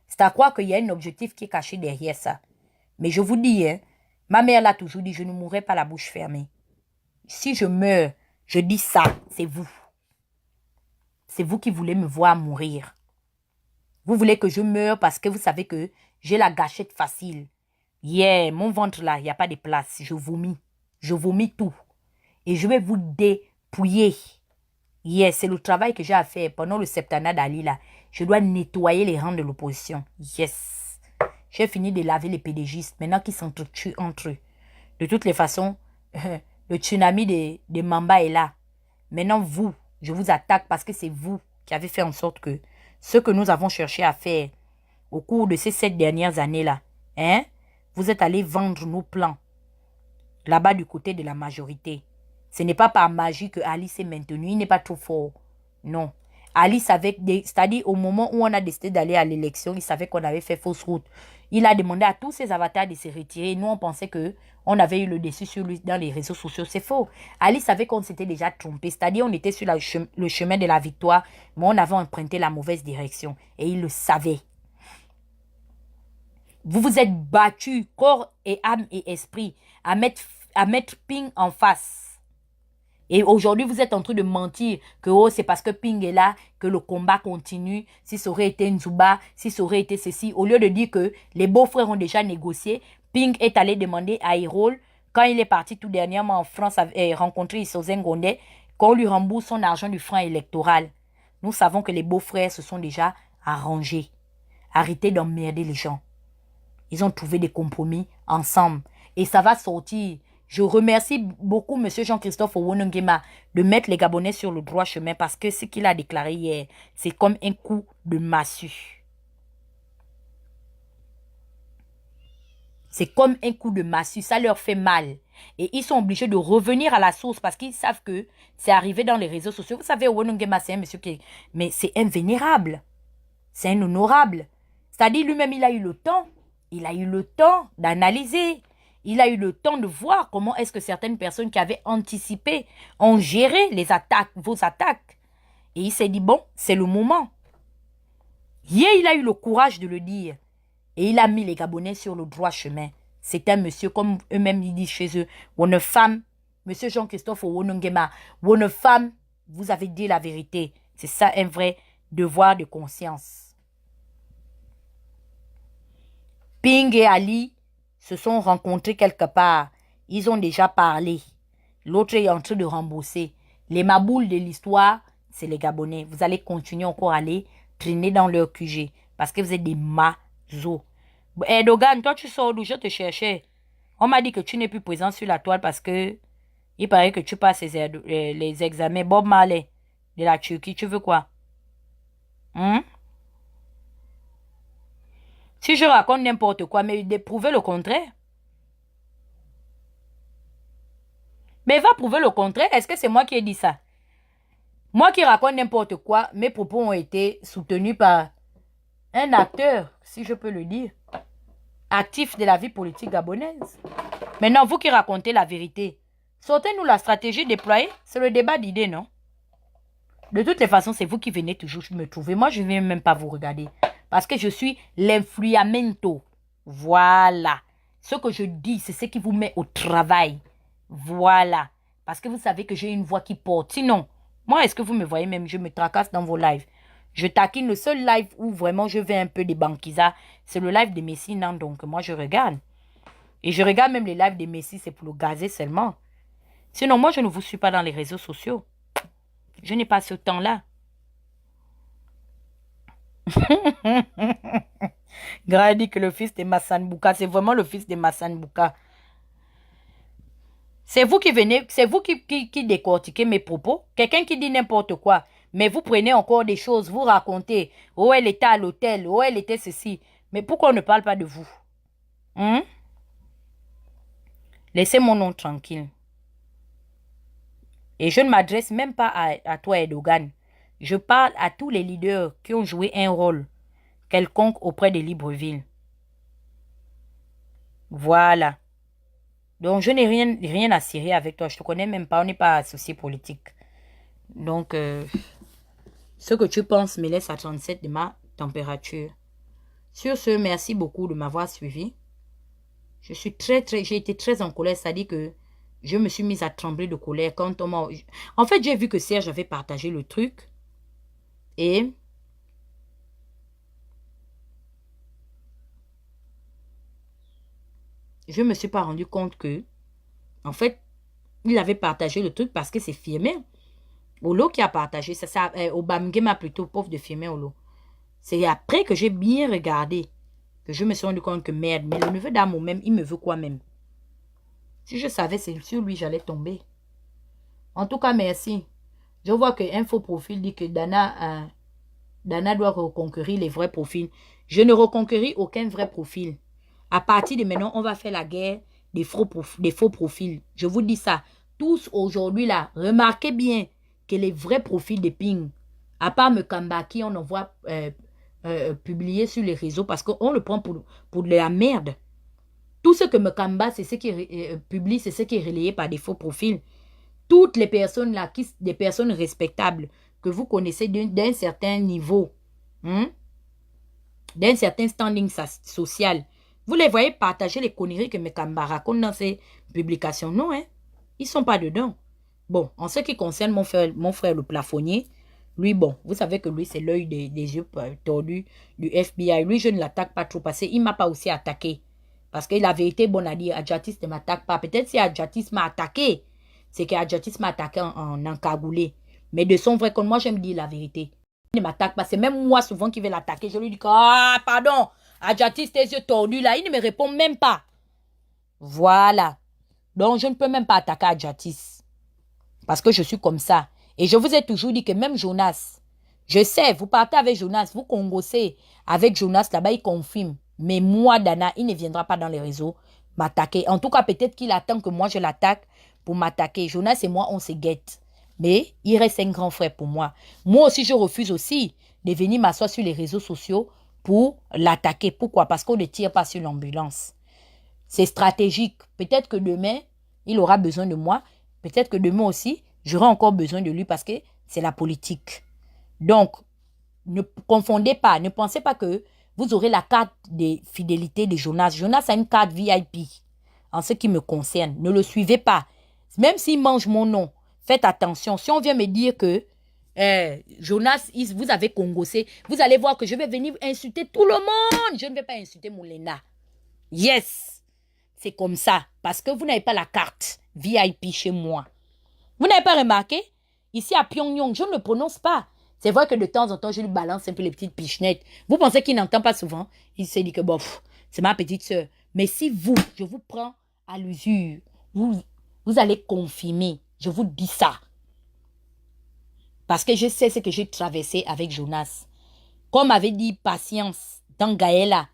Speaker 1: C'est à croire qu'il y a un objectif qui est caché derrière ça. Mais je vous dis, hein, ma mère l'a toujours dit, je ne mourrai pas la bouche fermée. Si je meurs, je dis ça, c'est vous. C'est vous qui voulez me voir mourir. Vous voulez que je meure parce que vous savez que j'ai la gâchette facile. Yeah, mon ventre là, il n'y a pas de place. Je vomis. Je vomis tout. Et je vais vous dépouiller. Yes, c'est le travail que j'ai à faire pendant le septennat d'Ali là. Je dois nettoyer les rangs de l'opposition. Yes. J'ai fini de laver les pédégistes. Maintenant qu'ils s'entretuent entre eux. De toutes les façons, le tsunami de Mamba est là. Maintenant, vous, je vous attaque parce que c'est vous qui avez fait en sorte que ce que nous avons cherché à faire au cours de ces 7 dernières années-là, hein, vous êtes allés vendre nos plans là-bas du côté de la majorité. Ce n'est pas par magie que Ali s'est maintenu. Il n'est pas trop fort. Non. Ali savait, c'est-à-dire au moment où on a décidé d'aller à l'élection, il savait qu'on avait fait fausse route. Il a demandé à tous ses avatars de se retirer. Nous, on pensait qu'on avait eu le dessus sur lui dans les réseaux sociaux. C'est faux. Ali savait qu'on s'était déjà trompé. C'est-à-dire on était sur le chemin de la victoire, mais on avait emprunté la mauvaise direction. Et il le savait. Vous vous êtes battu, corps et âme et esprit, à mettre Ping en face. Et aujourd'hui, vous êtes en train de mentir que oh, c'est parce que Ping est là que le combat continue. Si ça aurait été Nzuba, si ça aurait été ceci, au lieu de dire que les beaux-frères ont déjà négocié, Ping est allé demander à Erol, quand il est parti tout dernièrement en France, rencontrer Issozen Gondé, qu'on lui rembourse son argent du franc électoral. Nous savons que les beaux-frères se sont déjà arrangés. Arrêtez d'emmerder les gens. Ils ont trouvé des compromis ensemble. Et ça va sortir. Je remercie beaucoup M. Jean-Christophe Owonongema de mettre les Gabonais sur le droit chemin parce que ce qu'il a déclaré hier, c'est comme un coup de massue. C'est comme un coup de massue. Ça leur fait mal. Et ils sont obligés de revenir à la source parce qu'ils savent que c'est arrivé dans les réseaux sociaux. Vous savez, Owonongema, c'est un monsieur qui... Mais c'est un vénérable. C'est un honorable. C'est-à-dire, lui-même, il a eu le temps. Il a eu le temps d'analyser. Il a eu le temps de voir comment est-ce que certaines personnes qui avaient anticipé ont géré les attaques, vos attaques. Et il s'est dit, bon, c'est le moment. Hier, il a eu le courage de le dire. Et il a mis les Gabonais sur le droit chemin. C'est un monsieur, comme eux-mêmes ils disent chez eux, ou une femme, monsieur Jean-Christophe Owonongema, ou une femme, vous avez dit la vérité. C'est ça un vrai devoir de conscience. Ping et Ali se sont rencontrés quelque part. Ils ont déjà parlé. L'autre est en train de rembourser. Les maboules de l'histoire, c'est les Gabonais. Vous allez continuer encore à aller traîner dans leur QG. Parce que vous êtes des mazos. Erdogan, toi tu sors d'où? Je te cherchais. On m'a dit que tu n'es plus présent sur la toile parce que il paraît que tu passes les examens. Bob Marley de la Turquie, tu veux quoi? Si je raconte n'importe quoi, mais prouver le contraire. Mais va prouver le contraire. Est-ce que c'est moi qui ai dit ça? Moi qui raconte n'importe quoi, mes propos ont été soutenus par un acteur, si je peux le dire, actif de la vie politique gabonaise. Maintenant, vous qui racontez la vérité, sortez-nous la stratégie déployée. C'est le débat d'idées, non? De toutes les façons, c'est vous qui venez toujours me trouver. Moi, je ne viens même pas vous regarder. Parce que je suis l'influamento. Voilà. Ce que je dis, c'est ce qui vous met au travail. Voilà. Parce que vous savez que j'ai une voix qui porte. Sinon, moi, est-ce que vous me voyez même, je me tracasse dans vos lives. Je taquine. Le seul live où vraiment je vais un peu des banquisas, c'est le live de Messi. Non, donc moi, je regarde. Et je regarde même les lives de Messi, c'est pour le gazer seulement. Sinon, moi, je ne vous suis pas dans les réseaux sociaux. Je n'ai pas ce temps-là. Gra dit que le fils de Massan Bouka, c'est vraiment le fils de Massan Bouka. C'est vous qui venez, c'est vous qui décortiquez mes propos. Quelqu'un qui dit n'importe quoi. Mais vous prenez encore des choses, vous racontez. Oh, elle était à l'hôtel. Oh, elle était ceci. Mais pourquoi on ne parle pas de vous? Laissez mon nom tranquille. Et je ne m'adresse même pas à toi, Erdogan. Je parle à tous les leaders qui ont joué un rôle quelconque auprès de Libreville. Voilà. Donc, je n'ai rien à cirer avec toi. Je ne te connais même pas. On n'est pas associés politiques. Donc, ce que tu penses me laisse à 37 de ma température. Sur ce, merci beaucoup de m'avoir suivi. J'ai été très en colère. C'est-à-dire que je me suis mise à trembler de colère quand on m'a... En fait, j'ai vu que Serge avait partagé le truc. Et... je ne me suis pas rendu compte que... en fait, il avait partagé le truc parce que c'est Firmin Olo qui a partagé. Ça, Obamgema plutôt, pauvre de Firmin Olo. C'est après que j'ai bien regardé que je me suis rendu compte que merde, mais le neveu d'amour même, il me veut quoi même? Si je savais, c'est sur lui j'allais tomber. En tout cas, merci. Je vois qu'un faux profil dit que Dana doit reconquérir les vrais profils. Je ne reconquéris aucun vrai profil. À partir de maintenant, on va faire la guerre des faux profils. Je vous dis ça. Tous aujourd'hui là, remarquez bien que les vrais profils de Ping, à part Mekamba qui on en voit publier sur les réseaux parce qu'on le prend pour de la merde. Tout ce que Mekamba, c'est ce qui publie, c'est ce qui est relayé par des faux profils. Toutes les personnes là, des personnes respectables que vous connaissez d'un certain niveau, d'un certain standing social, vous les voyez partager les conneries que Mekamba raconte dans ses publications. Non, ils ne sont pas dedans. Bon, en ce qui concerne mon frère le plafonnier, lui, bon, vous savez que lui, c'est l'œil des yeux tordus du FBI. Lui, je ne l'attaque pas trop parce qu'il ne m'a pas aussi attaqué. Parce que la vérité, bon à dire, Adjatis ne m'attaque pas. Peut-être si Adjatis m'a attaqué, c'est qu'Adjatis m'a attaqué en encagoulé. Mais de son vrai compte, moi, j'aime dire la vérité. Il ne m'attaque pas. C'est même moi souvent qui vais l'attaquer. Je lui dis, ah, pardon, Adjatis, tes yeux tordus là. Il ne me répond même pas. Voilà. Donc, je ne peux même pas attaquer Adjatis. Parce que je suis comme ça. Et je vous ai toujours dit que même Jonas, je sais, vous partez avec Jonas, vous congossez avec Jonas, là-bas, il confirme. Mais moi, Dana, il ne viendra pas dans les réseaux m'attaquer. En tout cas, peut-être qu'il attend que moi, je l'attaque pour m'attaquer. Jonas et moi, on se guette. Mais il reste un grand frère pour moi. Moi aussi, je refuse aussi de venir m'asseoir sur les réseaux sociaux pour l'attaquer. Pourquoi? Parce qu'on ne tire pas sur l'ambulance. C'est stratégique. Peut-être que demain, il aura besoin de moi. Peut-être que demain aussi, j'aurai encore besoin de lui parce que c'est la politique. Donc, ne confondez pas, ne pensez pas que vous aurez la carte de fidélité de Jonas. Jonas a une carte VIP en ce qui me concerne. Ne le suivez pas. Même s'il mange mon nom, faites attention. Si on vient me dire que Jonas, vous avez congossé, vous allez voir que je vais venir insulter tout le monde. Je ne vais pas insulter Moulena. Yes, c'est comme ça. Parce que vous n'avez pas la carte VIP chez moi. Vous n'avez pas remarqué? Ici à Pyongyang, je ne le prononce pas. C'est vrai que de temps en temps, je lui balance un peu les petites pichenettes. Vous pensez qu'il n'entend pas souvent? Il s'est dit que bof, c'est ma petite soeur. Mais si vous, je vous prends à l'usure, vous allez confirmer. Je vous dis ça. Parce que je sais ce que j'ai traversé avec Jonas. Comme avait dit Patience dans Gaëla,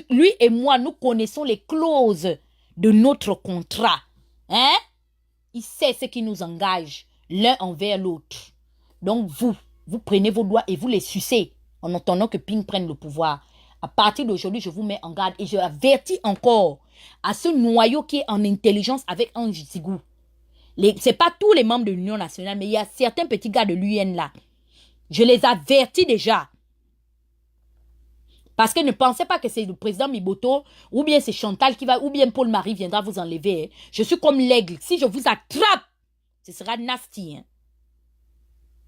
Speaker 1: lui et moi, nous connaissons les clauses de notre contrat. Hein? Il sait ce qui nous engage l'un envers l'autre. Donc vous prenez vos doigts et vous les sucez en attendant que Ping prenne le pouvoir. À partir d'aujourd'hui, je vous mets en garde et je avertis encore à ce noyau qui est en intelligence avec Ange Sigou. Ce n'est pas tous les membres de l'Union nationale, mais il y a certains petits gars de l'UN là. Je les avertis déjà. Parce que ne pensez pas que c'est le président Miboto ou bien c'est Chantal qui va, ou bien Paul-Marie viendra vous enlever. Hein. Je suis comme l'aigle. Si je vous attrape, ce sera nasty.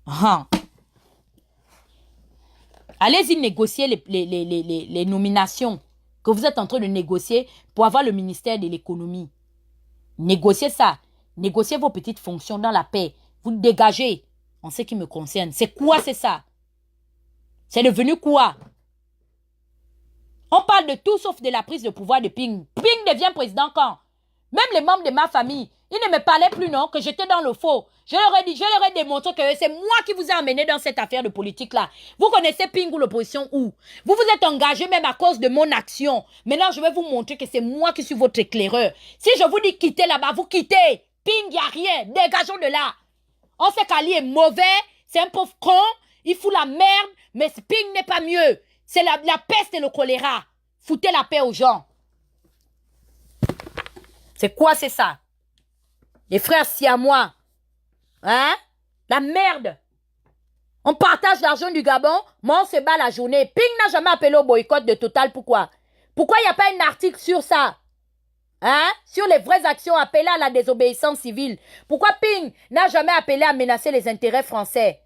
Speaker 1: Hein. Allez-y négocier les nominations que vous êtes en train de négocier pour avoir le ministère de l'économie. Négociez ça. Négociez vos petites fonctions dans la paix. Vous dégagez en ce qui me concerne. C'est quoi, c'est ça? C'est devenu quoi? On parle de tout sauf de la prise de pouvoir de Ping. Ping devient président quand? Même les membres de ma famille, ils ne me parlaient plus, non, que j'étais dans le faux. Je leur ai démontré que c'est moi qui vous ai emmené dans cette affaire de politique-là. Vous connaissez Ping ou l'opposition où? Vous vous êtes engagé même à cause de mon action. Maintenant, je vais vous montrer que c'est moi qui suis votre éclaireur. Si je vous dis quitter là-bas, vous quittez. Ping, il n'y a rien. Dégageons de là. On sait qu'Ali est mauvais, c'est un pauvre con, il fout la merde, mais Ping n'est pas mieux. C'est la peste et le choléra. Foutez la paix aux gens. C'est quoi, c'est ça? Les frères siamois. Hein? La merde. On partage l'argent du Gabon, mais on se bat la journée. Ping n'a jamais appelé au boycott de Total. Pourquoi? Pourquoi il n'y a pas un article sur ça? Hein? Sur les vraies actions appelées à la désobéissance civile. Pourquoi Ping n'a jamais appelé à menacer les intérêts français?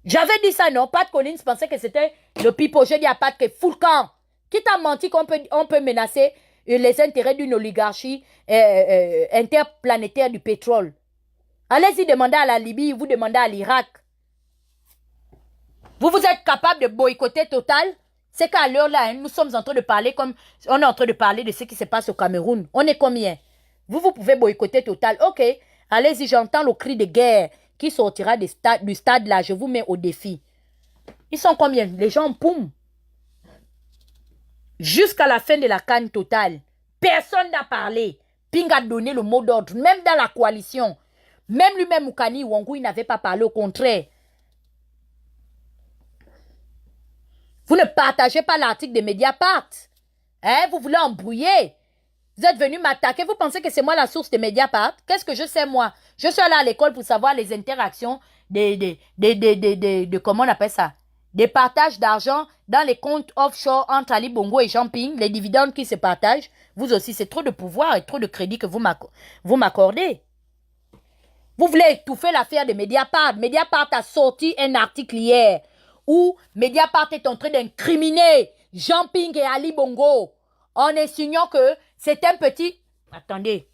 Speaker 1: J'avais dit ça, non? Pat Collins pensait que c'était le pipeau. Je dis à Pat que full camp. Qui t'a menti qu'on peut menacer les intérêts d'une oligarchie interplanétaire du pétrole? Allez-y demander à la Libye, vous demandez à l'Irak. Vous êtes capable de boycotter Total? C'est qu'à l'heure là, nous sommes en train de parler comme on est en train de parler de ce qui se passe au Cameroun. On est combien? Vous pouvez boycotter Total. Ok, allez-y, j'entends le cri de guerre qui sortira du stade là. Je vous mets au défi. Ils sont combien? Les gens, poum. Jusqu'à la fin de la canne totale, personne n'a parlé. Ping a donné le mot d'ordre, même dans la coalition. Même lui-même, Moukani Ouangou, il n'avait pas parlé, au contraire. Vous ne partagez pas l'article de Mediapart. Hein? Vous voulez embrouiller. Vous êtes venu m'attaquer. Vous pensez que c'est moi la source de Mediapart? Qu'est-ce que je sais, moi? Je suis allé à l'école pour savoir les interactions de comment on appelle ça? Des partages d'argent dans les comptes offshore entre Ali Bongo et Jean Ping, les dividendes qui se partagent. Vous aussi, c'est trop de pouvoir et trop de crédit que vous m'accordez. Vous voulez étouffer l'affaire de Mediapart. Mediapart a sorti un article hier où Mediapart est en train d'incriminer Jean Ping et Ali Bongo en insinuant que c'est un petit... Attendez,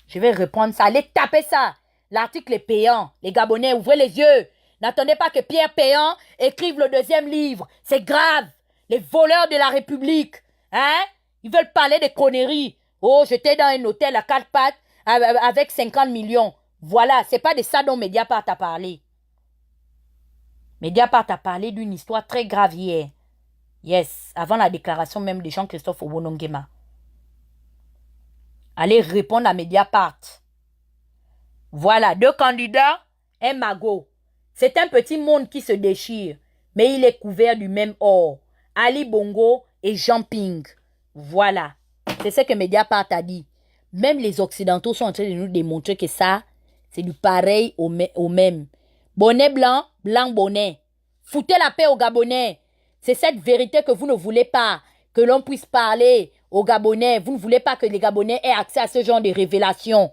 Speaker 1: je vais reprendre ça. Allez taper ça. L'article est payant. Les Gabonais, ouvrez les yeux. N'attendez pas que Pierre Péan écrive le deuxième livre. C'est grave. Les voleurs de la République. Hein? Ils veulent parler des conneries. Oh, j'étais dans un hôtel à 4 pattes avec 50 millions. Voilà, c'est pas de ça dont Mediapart a parlé. Mediapart a parlé d'une histoire très grave hier. Yes, avant la déclaration même de Jean-Christophe Obonongema. Allez répondre à Mediapart. Voilà, 2 candidats, un magot. C'est un petit monde qui se déchire, mais il est couvert du même or. Ali Bongo et Jean Ping. Voilà, c'est ce que Mediapart a dit. Même les Occidentaux sont en train de nous démontrer que ça, c'est du pareil au même. Bonnet blanc, blanc bonnet. Foutez la paix aux Gabonais. C'est cette vérité que vous ne voulez pas, que l'on puisse parler aux Gabonais. Vous ne voulez pas que les Gabonais aient accès à ce genre de révélations.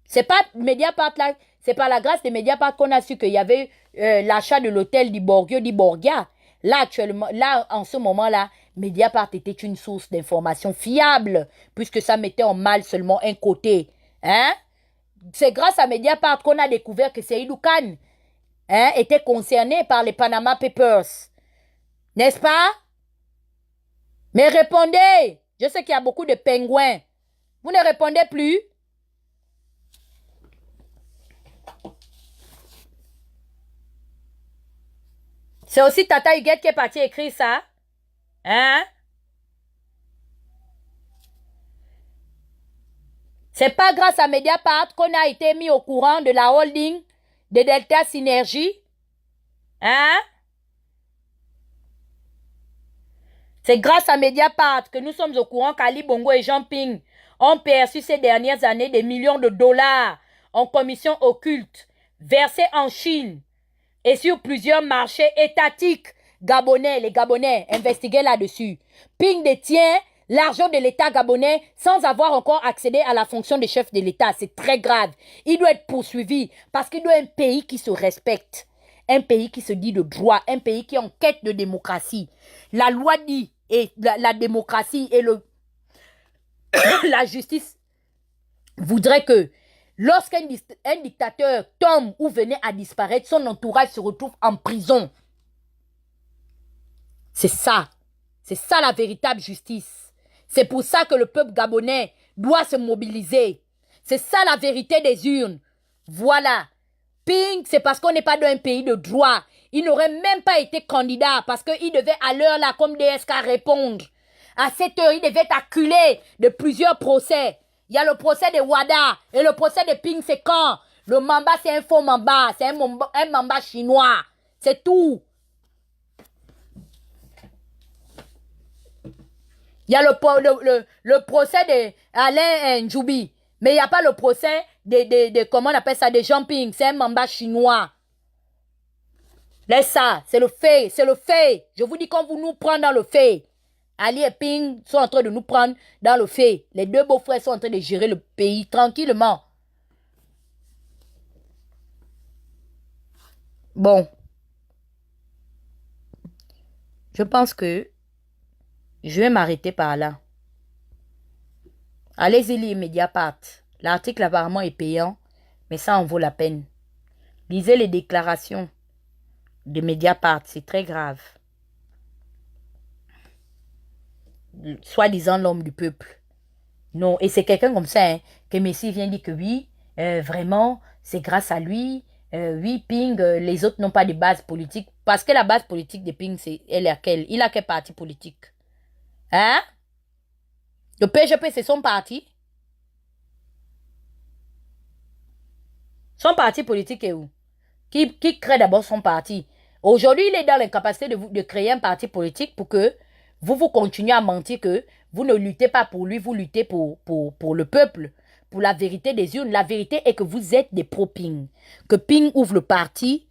Speaker 1: C'est pas Mediapart là, c'est pas la grâce de Mediapart qu'on a su qu'il y avait l'achat de l'hôtel d'Iborgia. Là, actuellement, là, en ce moment-là, Mediapart était une source d'information fiable, puisque ça mettait en mal seulement un côté. Hein? C'est grâce à Mediapart qu'on a découvert que Seydou Khan était concerné par les Panama Papers. N'est-ce pas? Mais répondez! Je sais qu'il y a beaucoup de pingouins. Vous ne répondez plus? C'est aussi Tata Huguette qui est parti écrire ça. Hein? C'est pas grâce à Mediapart qu'on a été mis au courant de la holding de Delta Synergie. Hein? C'est grâce à Mediapart que nous sommes au courant qu'Ali Bongo et Jean Ping ont perçu ces dernières années des millions de dollars en commissions occultes versés en Chine et sur plusieurs marchés étatiques gabonais. Les Gabonais, investiguez là-dessus. Ping détient l'argent de l'État gabonais sans avoir encore accédé à la fonction de chef de l'État. C'est très grave. Il doit être poursuivi parce qu'il doit être un pays qui se respecte. Un pays qui se dit de droit. Un pays qui est en quête de démocratie. La loi dit, et la démocratie et la justice voudrait que lorsqu'un dictateur tombe ou venait à disparaître, son entourage se retrouve en prison. C'est ça. C'est ça la véritable justice. C'est pour ça que le peuple gabonais doit se mobiliser. C'est ça la vérité des urnes. Voilà. Ping, c'est parce qu'on n'est pas dans un pays de droit. Il n'aurait même pas été candidat parce qu'il devait à l'heure là, comme DSK, répondre. À cette heure, il devait être acculé de plusieurs procès. Il y a le procès de Wada et le procès de Ping, c'est quand? Le Mamba, c'est un faux Mamba. C'est un Mamba chinois. C'est tout. Il y a le procès d'Alain Njoubi. Mais il n'y a pas le procès de comment on appelle ça, de Jean Ping. C'est un Mamba chinois. Laisse ça, c'est le fait, c'est le fait. Je vous dis qu'on vous nous prend dans le fait. Ali et Ping sont en train de nous prendre dans le fait. Les 2 beaux-frères sont en train de gérer le pays tranquillement. Bon. Je pense que je vais m'arrêter par là. Allez-y lire Mediapart. L'article apparemment est payant, mais ça en vaut la peine. Lisez les déclarations de Mediapart, c'est très grave. Soi-disant l'homme du peuple. Non, et c'est quelqu'un comme ça, hein, que Messi vient dire que oui, vraiment, c'est grâce à lui. Oui, Ping, les autres n'ont pas de base politique. Parce que la base politique de Ping, elle est laquelle? Il a quel parti politique? Hein? Le PGP, c'est son parti? Son parti politique est où? Qui crée d'abord son parti? Aujourd'hui, il est dans l'incapacité de créer un parti politique pour que vous continuez à mentir que vous ne luttez pas pour lui, vous luttez pour le peuple, pour la vérité des urnes. La vérité est que vous êtes des pro-Ping. Que Ping ouvre le parti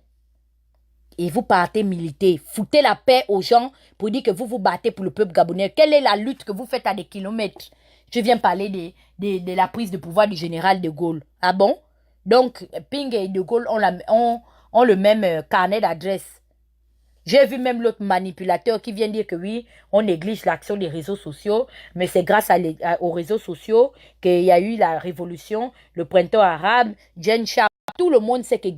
Speaker 1: et vous partez militer. Foutez la paix aux gens pour dire que vous vous battez pour le peuple gabonais. Quelle est la lutte que vous faites à des kilomètres? Je viens parler de la prise de pouvoir du général de Gaulle. Ah bon? Donc, Ping et De Gaulle ont le même carnet d'adresse. J'ai vu même l'autre manipulateur qui vient dire que oui, on néglige l'action des réseaux sociaux, mais c'est grâce aux réseaux sociaux qu'il y a eu la révolution, le printemps arabe, Jen Shah. Tout le monde sait que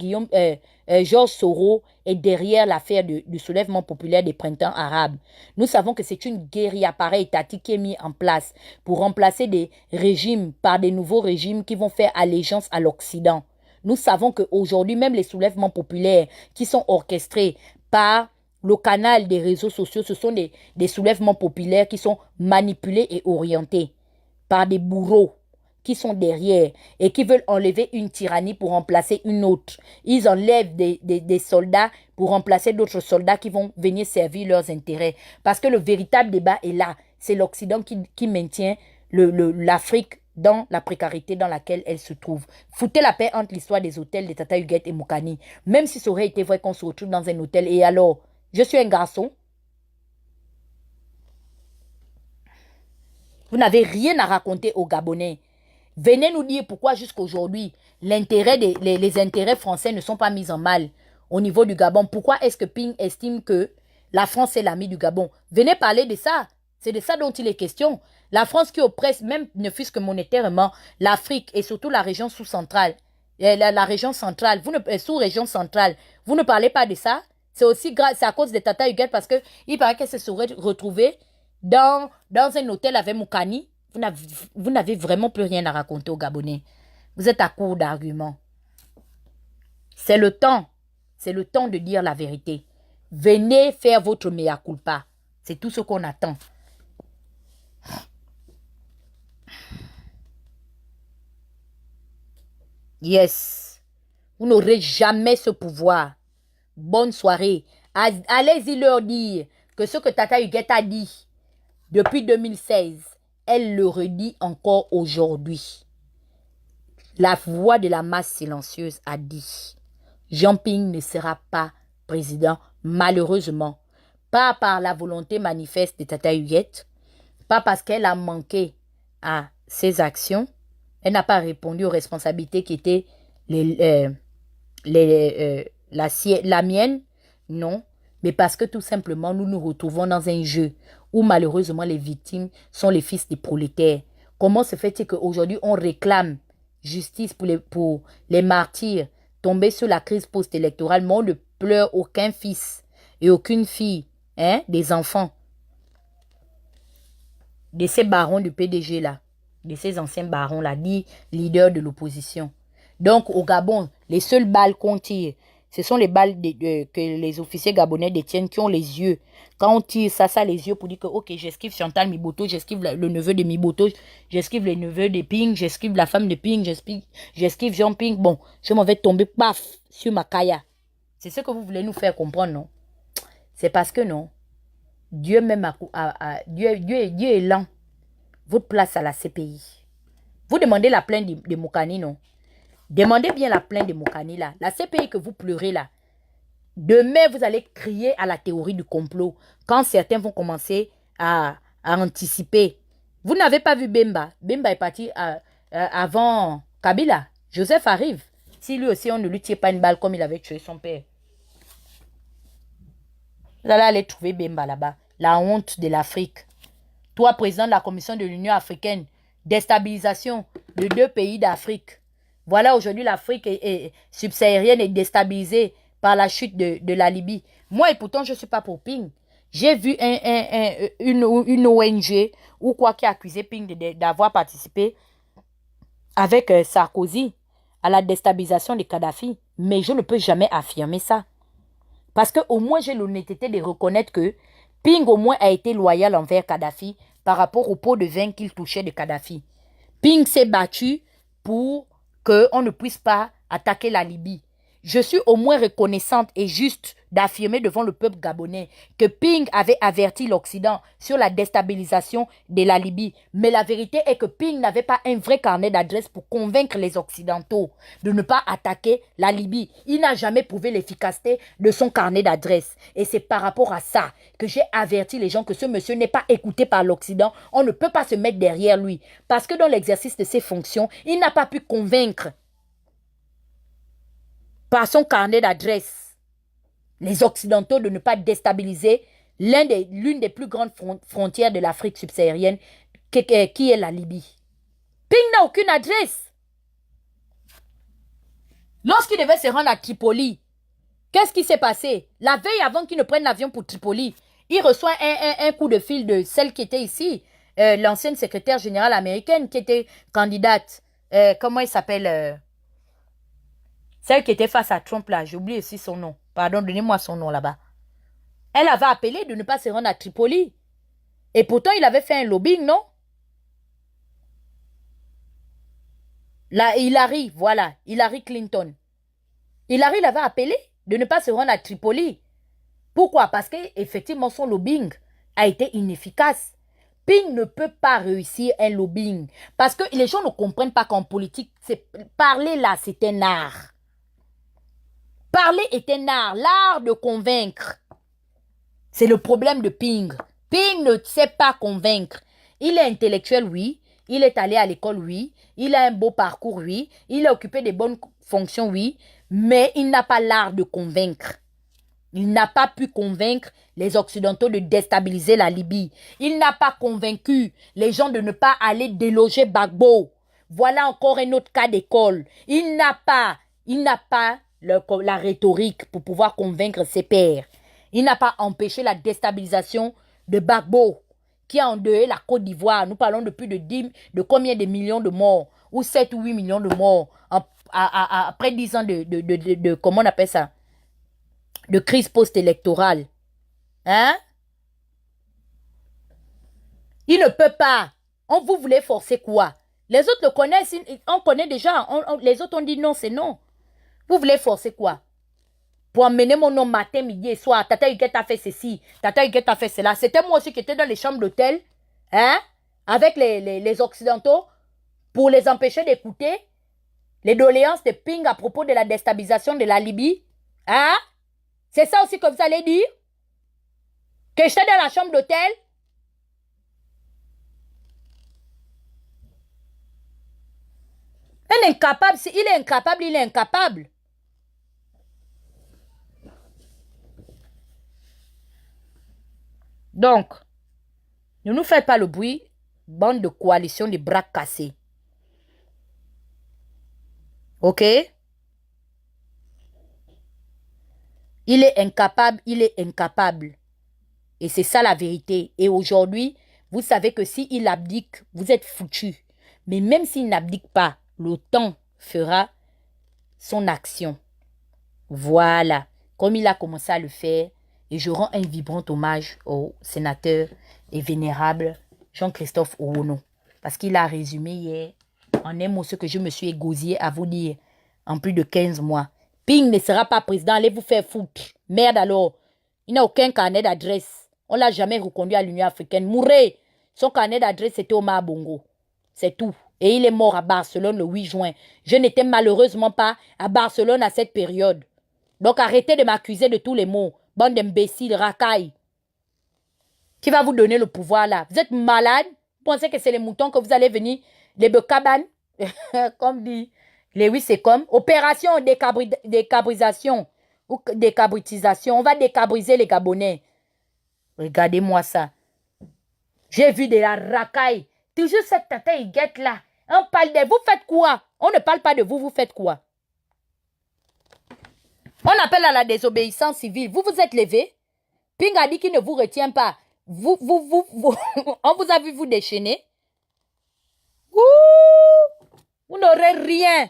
Speaker 1: Georges Soros est derrière l'affaire du soulèvement populaire des printemps arabes. Nous savons que c'est une guérilla appareil étatique qui est mise en place pour remplacer des régimes par des nouveaux régimes qui vont faire allégeance à l'Occident. Nous savons qu'aujourd'hui, même les soulèvements populaires qui sont orchestrés par le canal des réseaux sociaux, ce sont des soulèvements populaires qui sont manipulés et orientés par des bourreaux qui sont derrière et qui veulent enlever une tyrannie pour remplacer une autre. Ils enlèvent des soldats pour remplacer d'autres soldats qui vont venir servir leurs intérêts. Parce que le véritable débat est là. C'est l'Occident qui maintient l'Afrique dans la précarité dans laquelle elle se trouve. Foutez la paix entre l'histoire des hôtels de Tata Huguette et Moukani. Même si ça aurait été vrai qu'on se retrouve dans un hôtel. Et alors, je suis un garçon. Vous n'avez rien à raconter aux Gabonais. Venez nous dire pourquoi jusqu'aujourd'hui, les intérêts français ne sont pas mis en mal au niveau du Gabon. Pourquoi est-ce que Ping estime que la France est l'ami du Gabon? Venez parler de ça. C'est de ça dont il est question. La France qui oppresse, même ne fût-ce que monétairement, l'Afrique et surtout la région sous-centrale. La région centrale, sous-région centrale. Vous ne parlez pas de ça? C'est aussi c'est à cause de Tata Huguette parce qu'il paraît qu'elle se serait retrouvée dans un hôtel avec Moukani. Vous n'avez vraiment plus rien à raconter aux Gabonais. Vous êtes à court d'arguments. C'est le temps. C'est le temps de dire la vérité. Venez faire votre mea culpa. C'est tout ce qu'on attend. Yes. Vous n'aurez jamais ce pouvoir. Bonne soirée. Allez-y leur dire que ce que Tata Huguette a dit depuis 2016, elle le redit encore aujourd'hui. La voix de la masse silencieuse a dit Jean Ping ne sera pas président, malheureusement. Pas par la volonté manifeste de Tata Huguette, pas parce qu'elle a manqué à ses actions. Elle n'a pas répondu aux responsabilités qui étaient la mienne, non. Mais parce que tout simplement, nous nous retrouvons dans un jeu où malheureusement les victimes sont les fils des prolétaires. Comment se fait-il qu'aujourd'hui on réclame justice pour les martyrs tombés sur la crise post-électorale, mais on ne pleure aucun fils et aucune fille, des enfants, de ces barons du PDG là, de ces anciens barons là, dit leaders de l'opposition. Donc au Gabon, les seules balles qu'on tire, ce sont les balles que les officiers gabonais détiennent qui ont les yeux. Quand on tire ça les yeux pour dire que ok, j'esquive Chantal Miboto, j'esquive le neveu de Miboto, j'esquive les neveux de Ping, j'esquive la femme de Ping, j'esquive Jean Ping. Bon, je m'en vais tomber paf sur ma kaya. C'est ce que vous voulez nous faire comprendre, non? C'est parce que non. Dieu même Dieu est lent. Votre place à la CPI. Vous demandez la plainte de Moukani, non? Demandez bien la plainte de Moukani là. La CPI que vous pleurez là. Demain, vous allez crier à la théorie du complot. Quand certains vont commencer à anticiper. Vous n'avez pas vu Bemba. Bemba est parti avant Kabila. Joseph arrive. Si lui aussi, on ne lui tire pas une balle comme il avait tué son père. Vous allez aller trouver Bemba là-bas. La honte de l'Afrique. Toi, président de la Commission de l'Union africaine. Déstabilisation de 2 pays d'Afrique. Voilà, aujourd'hui, l'Afrique subsaharienne est déstabilisée par la chute de la Libye. Moi, et pourtant, je ne suis pas pour Ping. J'ai vu une ONG ou quoi qui a accusé Ping d'avoir participé avec Sarkozy à la déstabilisation de Kadhafi. Mais je ne peux jamais affirmer ça. Parce qu'au moins, j'ai l'honnêteté de reconnaître que Ping, au moins, a été loyal envers Kadhafi par rapport au pot de vin qu'il touchait de Kadhafi. Ping s'est battu pour qu'on ne puisse pas attaquer la Libye. Je suis au moins reconnaissante et juste d'affirmer devant le peuple gabonais que Ping avait averti l'Occident sur la déstabilisation de la Libye. Mais la vérité est que Ping n'avait pas un vrai carnet d'adresses pour convaincre les Occidentaux de ne pas attaquer la Libye. Il n'a jamais prouvé l'efficacité de son carnet d'adresses. Et c'est par rapport à ça que j'ai averti les gens que ce monsieur n'est pas écouté par l'Occident. On ne peut pas se mettre derrière lui. Parce que dans l'exercice de ses fonctions, il n'a pas pu convaincre par son carnet d'adresses, les Occidentaux de ne pas déstabiliser l'une des plus grandes frontières de l'Afrique subsaharienne, qui est la Libye. Ping n'a aucune adresse. Lorsqu'il devait se rendre à Tripoli, qu'est-ce qui s'est passé? La veille avant qu'il ne prenne l'avion pour Tripoli, il reçoit un coup de fil de celle qui était ici, l'ancienne secrétaire générale américaine qui était candidate. Comment elle s'appelle? Celle qui était face à Trump là, j'ai oublié aussi son nom. Pardon, donnez-moi son nom là-bas. Elle avait appelé de ne pas se rendre à Tripoli. Et pourtant, il avait fait un lobbying, non? La Hillary, voilà, Hillary Clinton. Hillary l'avait appelé de ne pas se rendre à Tripoli. Pourquoi? Parce qu'effectivement, son lobbying a été inefficace. Ping ne peut pas réussir un lobbying. Parce que les gens ne comprennent pas qu'en politique, parler là, c'est un art. Parler est un art, l'art de convaincre. C'est le problème de Ping. Ping ne sait pas convaincre. Il est intellectuel, oui. Il est allé à l'école, oui. Il a un beau parcours, oui. Il a occupé des bonnes fonctions, oui. Mais il n'a pas l'art de convaincre. Il n'a pas pu convaincre les Occidentaux de déstabiliser la Libye. Il n'a pas convaincu les gens de ne pas aller déloger Gbagbo. Voilà encore un autre cas d'école. Il n'a pas la rhétorique pour pouvoir convaincre ses pairs. Il n'a pas empêché la déstabilisation de Gbagbo, qui a endeuillé la Côte d'Ivoire. Nous parlons de plus de combien de millions de morts, ou 7 ou 8 millions de morts, après 10 ans de comment on appelle ça, de crise post-électorale. Hein? Il ne peut pas. Vous voulez forcer quoi? Les autres le connaissent, on connaît déjà. Les autres ont dit non, c'est non. Vous voulez forcer quoi? Pour emmener mon nom matin, midi et soir. Tata Huguette a fait ceci. Tata Huguette a fait cela. C'était moi aussi qui étais dans les chambres d'hôtel. Hein? Avec les Occidentaux. Pour les empêcher d'écouter les doléances de Ping à propos de la déstabilisation de la Libye. Hein? C'est ça aussi que vous allez dire? Que j'étais dans la chambre d'hôtel? Un incapable, il est incapable, il est incapable. Donc, ne nous faites pas le bruit, bande de coalition de bras cassés. Ok? Il est incapable, il est incapable. Et c'est ça la vérité. Et aujourd'hui, vous savez que s'il abdique, vous êtes foutus. Mais même s'il n'abdique pas, le temps fera son action. Voilà. Comme il a commencé à le faire. Et je rends un vibrant hommage au sénateur et vénérable Jean-Christophe Ouono. Parce qu'il a résumé hier en un mot ce que je me suis égosillé à vous dire en plus de 15 mois. Ping ne sera pas président, allez vous faire foutre. Merde alors. Il n'a aucun carnet d'adresse. On ne l'a jamais reconduit à l'Union africaine. Mourez. Son carnet d'adresse c'était Omar Bongo. C'est tout. Et il est mort à Barcelone le 8 juin. Je n'étais malheureusement pas à Barcelone à cette période. Donc arrêtez de m'accuser de tous les mots. Bande d'imbéciles, racailles. Qui va vous donner le pouvoir là? Vous êtes malade? Vous pensez que c'est les moutons que vous allez venir? Les becabanes? Comme dit Lewis, c'est comme opération décabrisation ou décabritisation. On va décabriser les Gabonais. Regardez-moi ça. J'ai vu de la racaille. Toujours cette tata Huguette là. On parle de vous, faites quoi? On ne parle pas de vous, vous faites quoi? On appelle à la désobéissance civile. Vous vous êtes levé. Ping a dit qu'il ne vous retient pas. On vous a vu vous déchaîner. Vous n'aurez rien.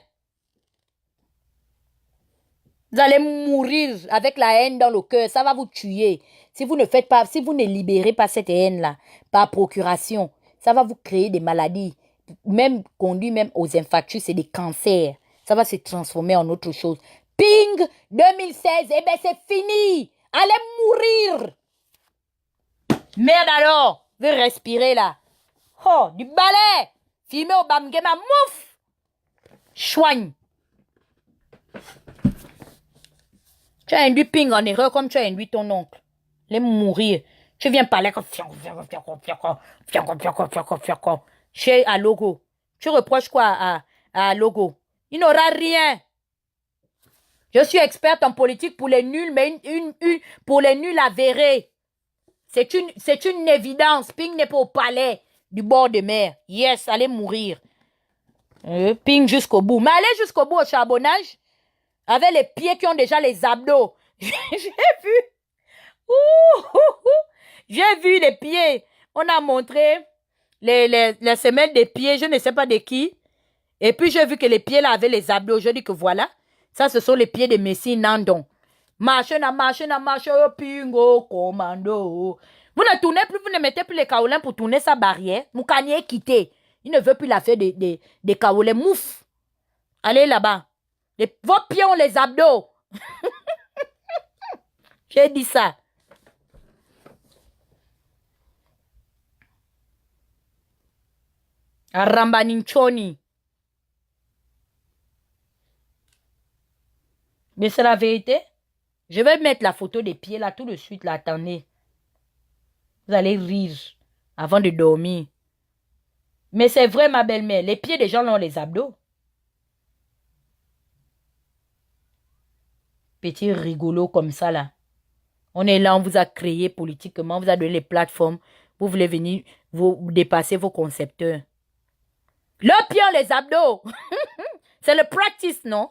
Speaker 1: Vous allez mourir avec la haine dans le cœur. Ça va vous tuer. Si vous ne faites pas, si vous ne libérez pas cette haine-là par procuration, ça va vous créer des maladies. Même conduit même aux infarctus et des cancers. Ça va se transformer en autre chose. Ping 2016, eh bien c'est fini. Allez mourir. Merde alors. Vous respirez là. Oh, du balai. Filmé au Bamgema. Mouf. Chouigne. Tu as induit Ping en erreur comme tu as induit ton oncle. Les mourir. Tu viens parler comme chez à Logo. Tu reproches quoi à Logo? Il n'aura rien. Je suis experte en politique pour les nuls, mais pour les nuls avérés. C'est une évidence. Ping n'est pas au palais du bord de mer. Yes, allez mourir. Ping jusqu'au bout. Mais allez jusqu'au bout au charbonnage avec les pieds qui ont déjà les abdos. J'ai vu. J'ai vu les pieds. On a montré les semelles des pieds, je ne sais pas de qui. Et puis j'ai vu que les pieds là avaient les abdos. Je dis que voilà, ça ce sont les pieds de Messi Nandon. Marche, oh, pingo, commando. Vous ne tournez plus, vous ne mettez plus les kaolins pour tourner sa barrière. Moukani est quitté. Il ne veut plus la faire des kaolins. Mouf. Allez là-bas. Vos pieds ont les abdos. J'ai dit ça. Arambaninchoni. Mais c'est la vérité. Je vais mettre la photo des pieds là tout de suite. Là, attendez. Vous allez rire avant de dormir. Mais c'est vrai, ma belle-mère. Les pieds des gens ont les abdos. Petit rigolo comme ça là. On est là, on vous a créé politiquement, on vous a donné les plateformes. Vous voulez venir vous dépasser vos concepteurs. Le pied ont les abdos. C'est le practice, non?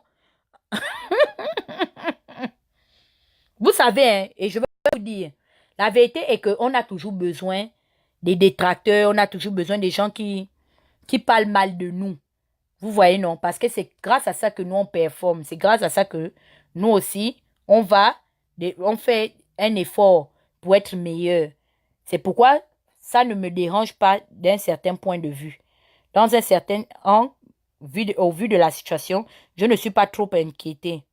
Speaker 1: Vous savez, hein, et je vais vous dire, la vérité est qu'on a toujours besoin des détracteurs, on a toujours besoin des gens qui parlent mal de nous. Vous voyez, non? Parce que c'est grâce à ça que nous, on performe. C'est grâce à ça que nous aussi, on fait un effort pour être meilleur. C'est pourquoi ça ne me dérange pas d'un certain point de vue. Dans un certain angle, au vu de la situation, je ne suis pas trop inquiétée.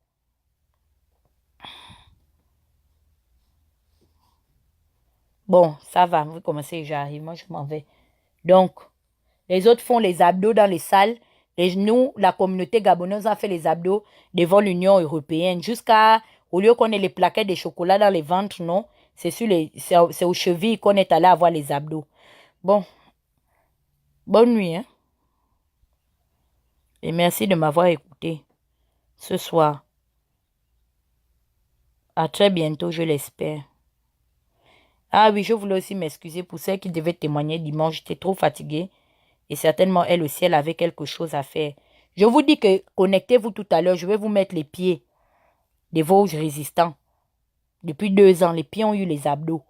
Speaker 1: Bon, ça va, vous commencez, j'arrive, moi je m'en vais. Donc, les autres font les abdos dans les salles. Et nous, la communauté gabonaise a fait les abdos devant l'Union européenne. Au lieu qu'on ait les plaquettes de chocolat dans les ventres, non. C'est aux chevilles qu'on est allé avoir les abdos. Bon, bonne nuit, hein. Et merci de m'avoir écouté ce soir. À très bientôt, je l'espère. Ah oui, je voulais aussi m'excuser pour celle qui devait témoigner dimanche. J'étais trop fatiguée. Et certainement, elle aussi, elle avait quelque chose à faire. Je vous dis que connectez-vous tout à l'heure. Je vais vous mettre les pieds des Vosges résistants. Depuis 2 ans, les pieds ont eu les abdos.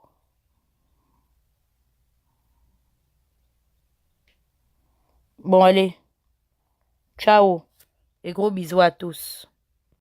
Speaker 1: Bon, allez. Ciao. Et gros bisous à tous.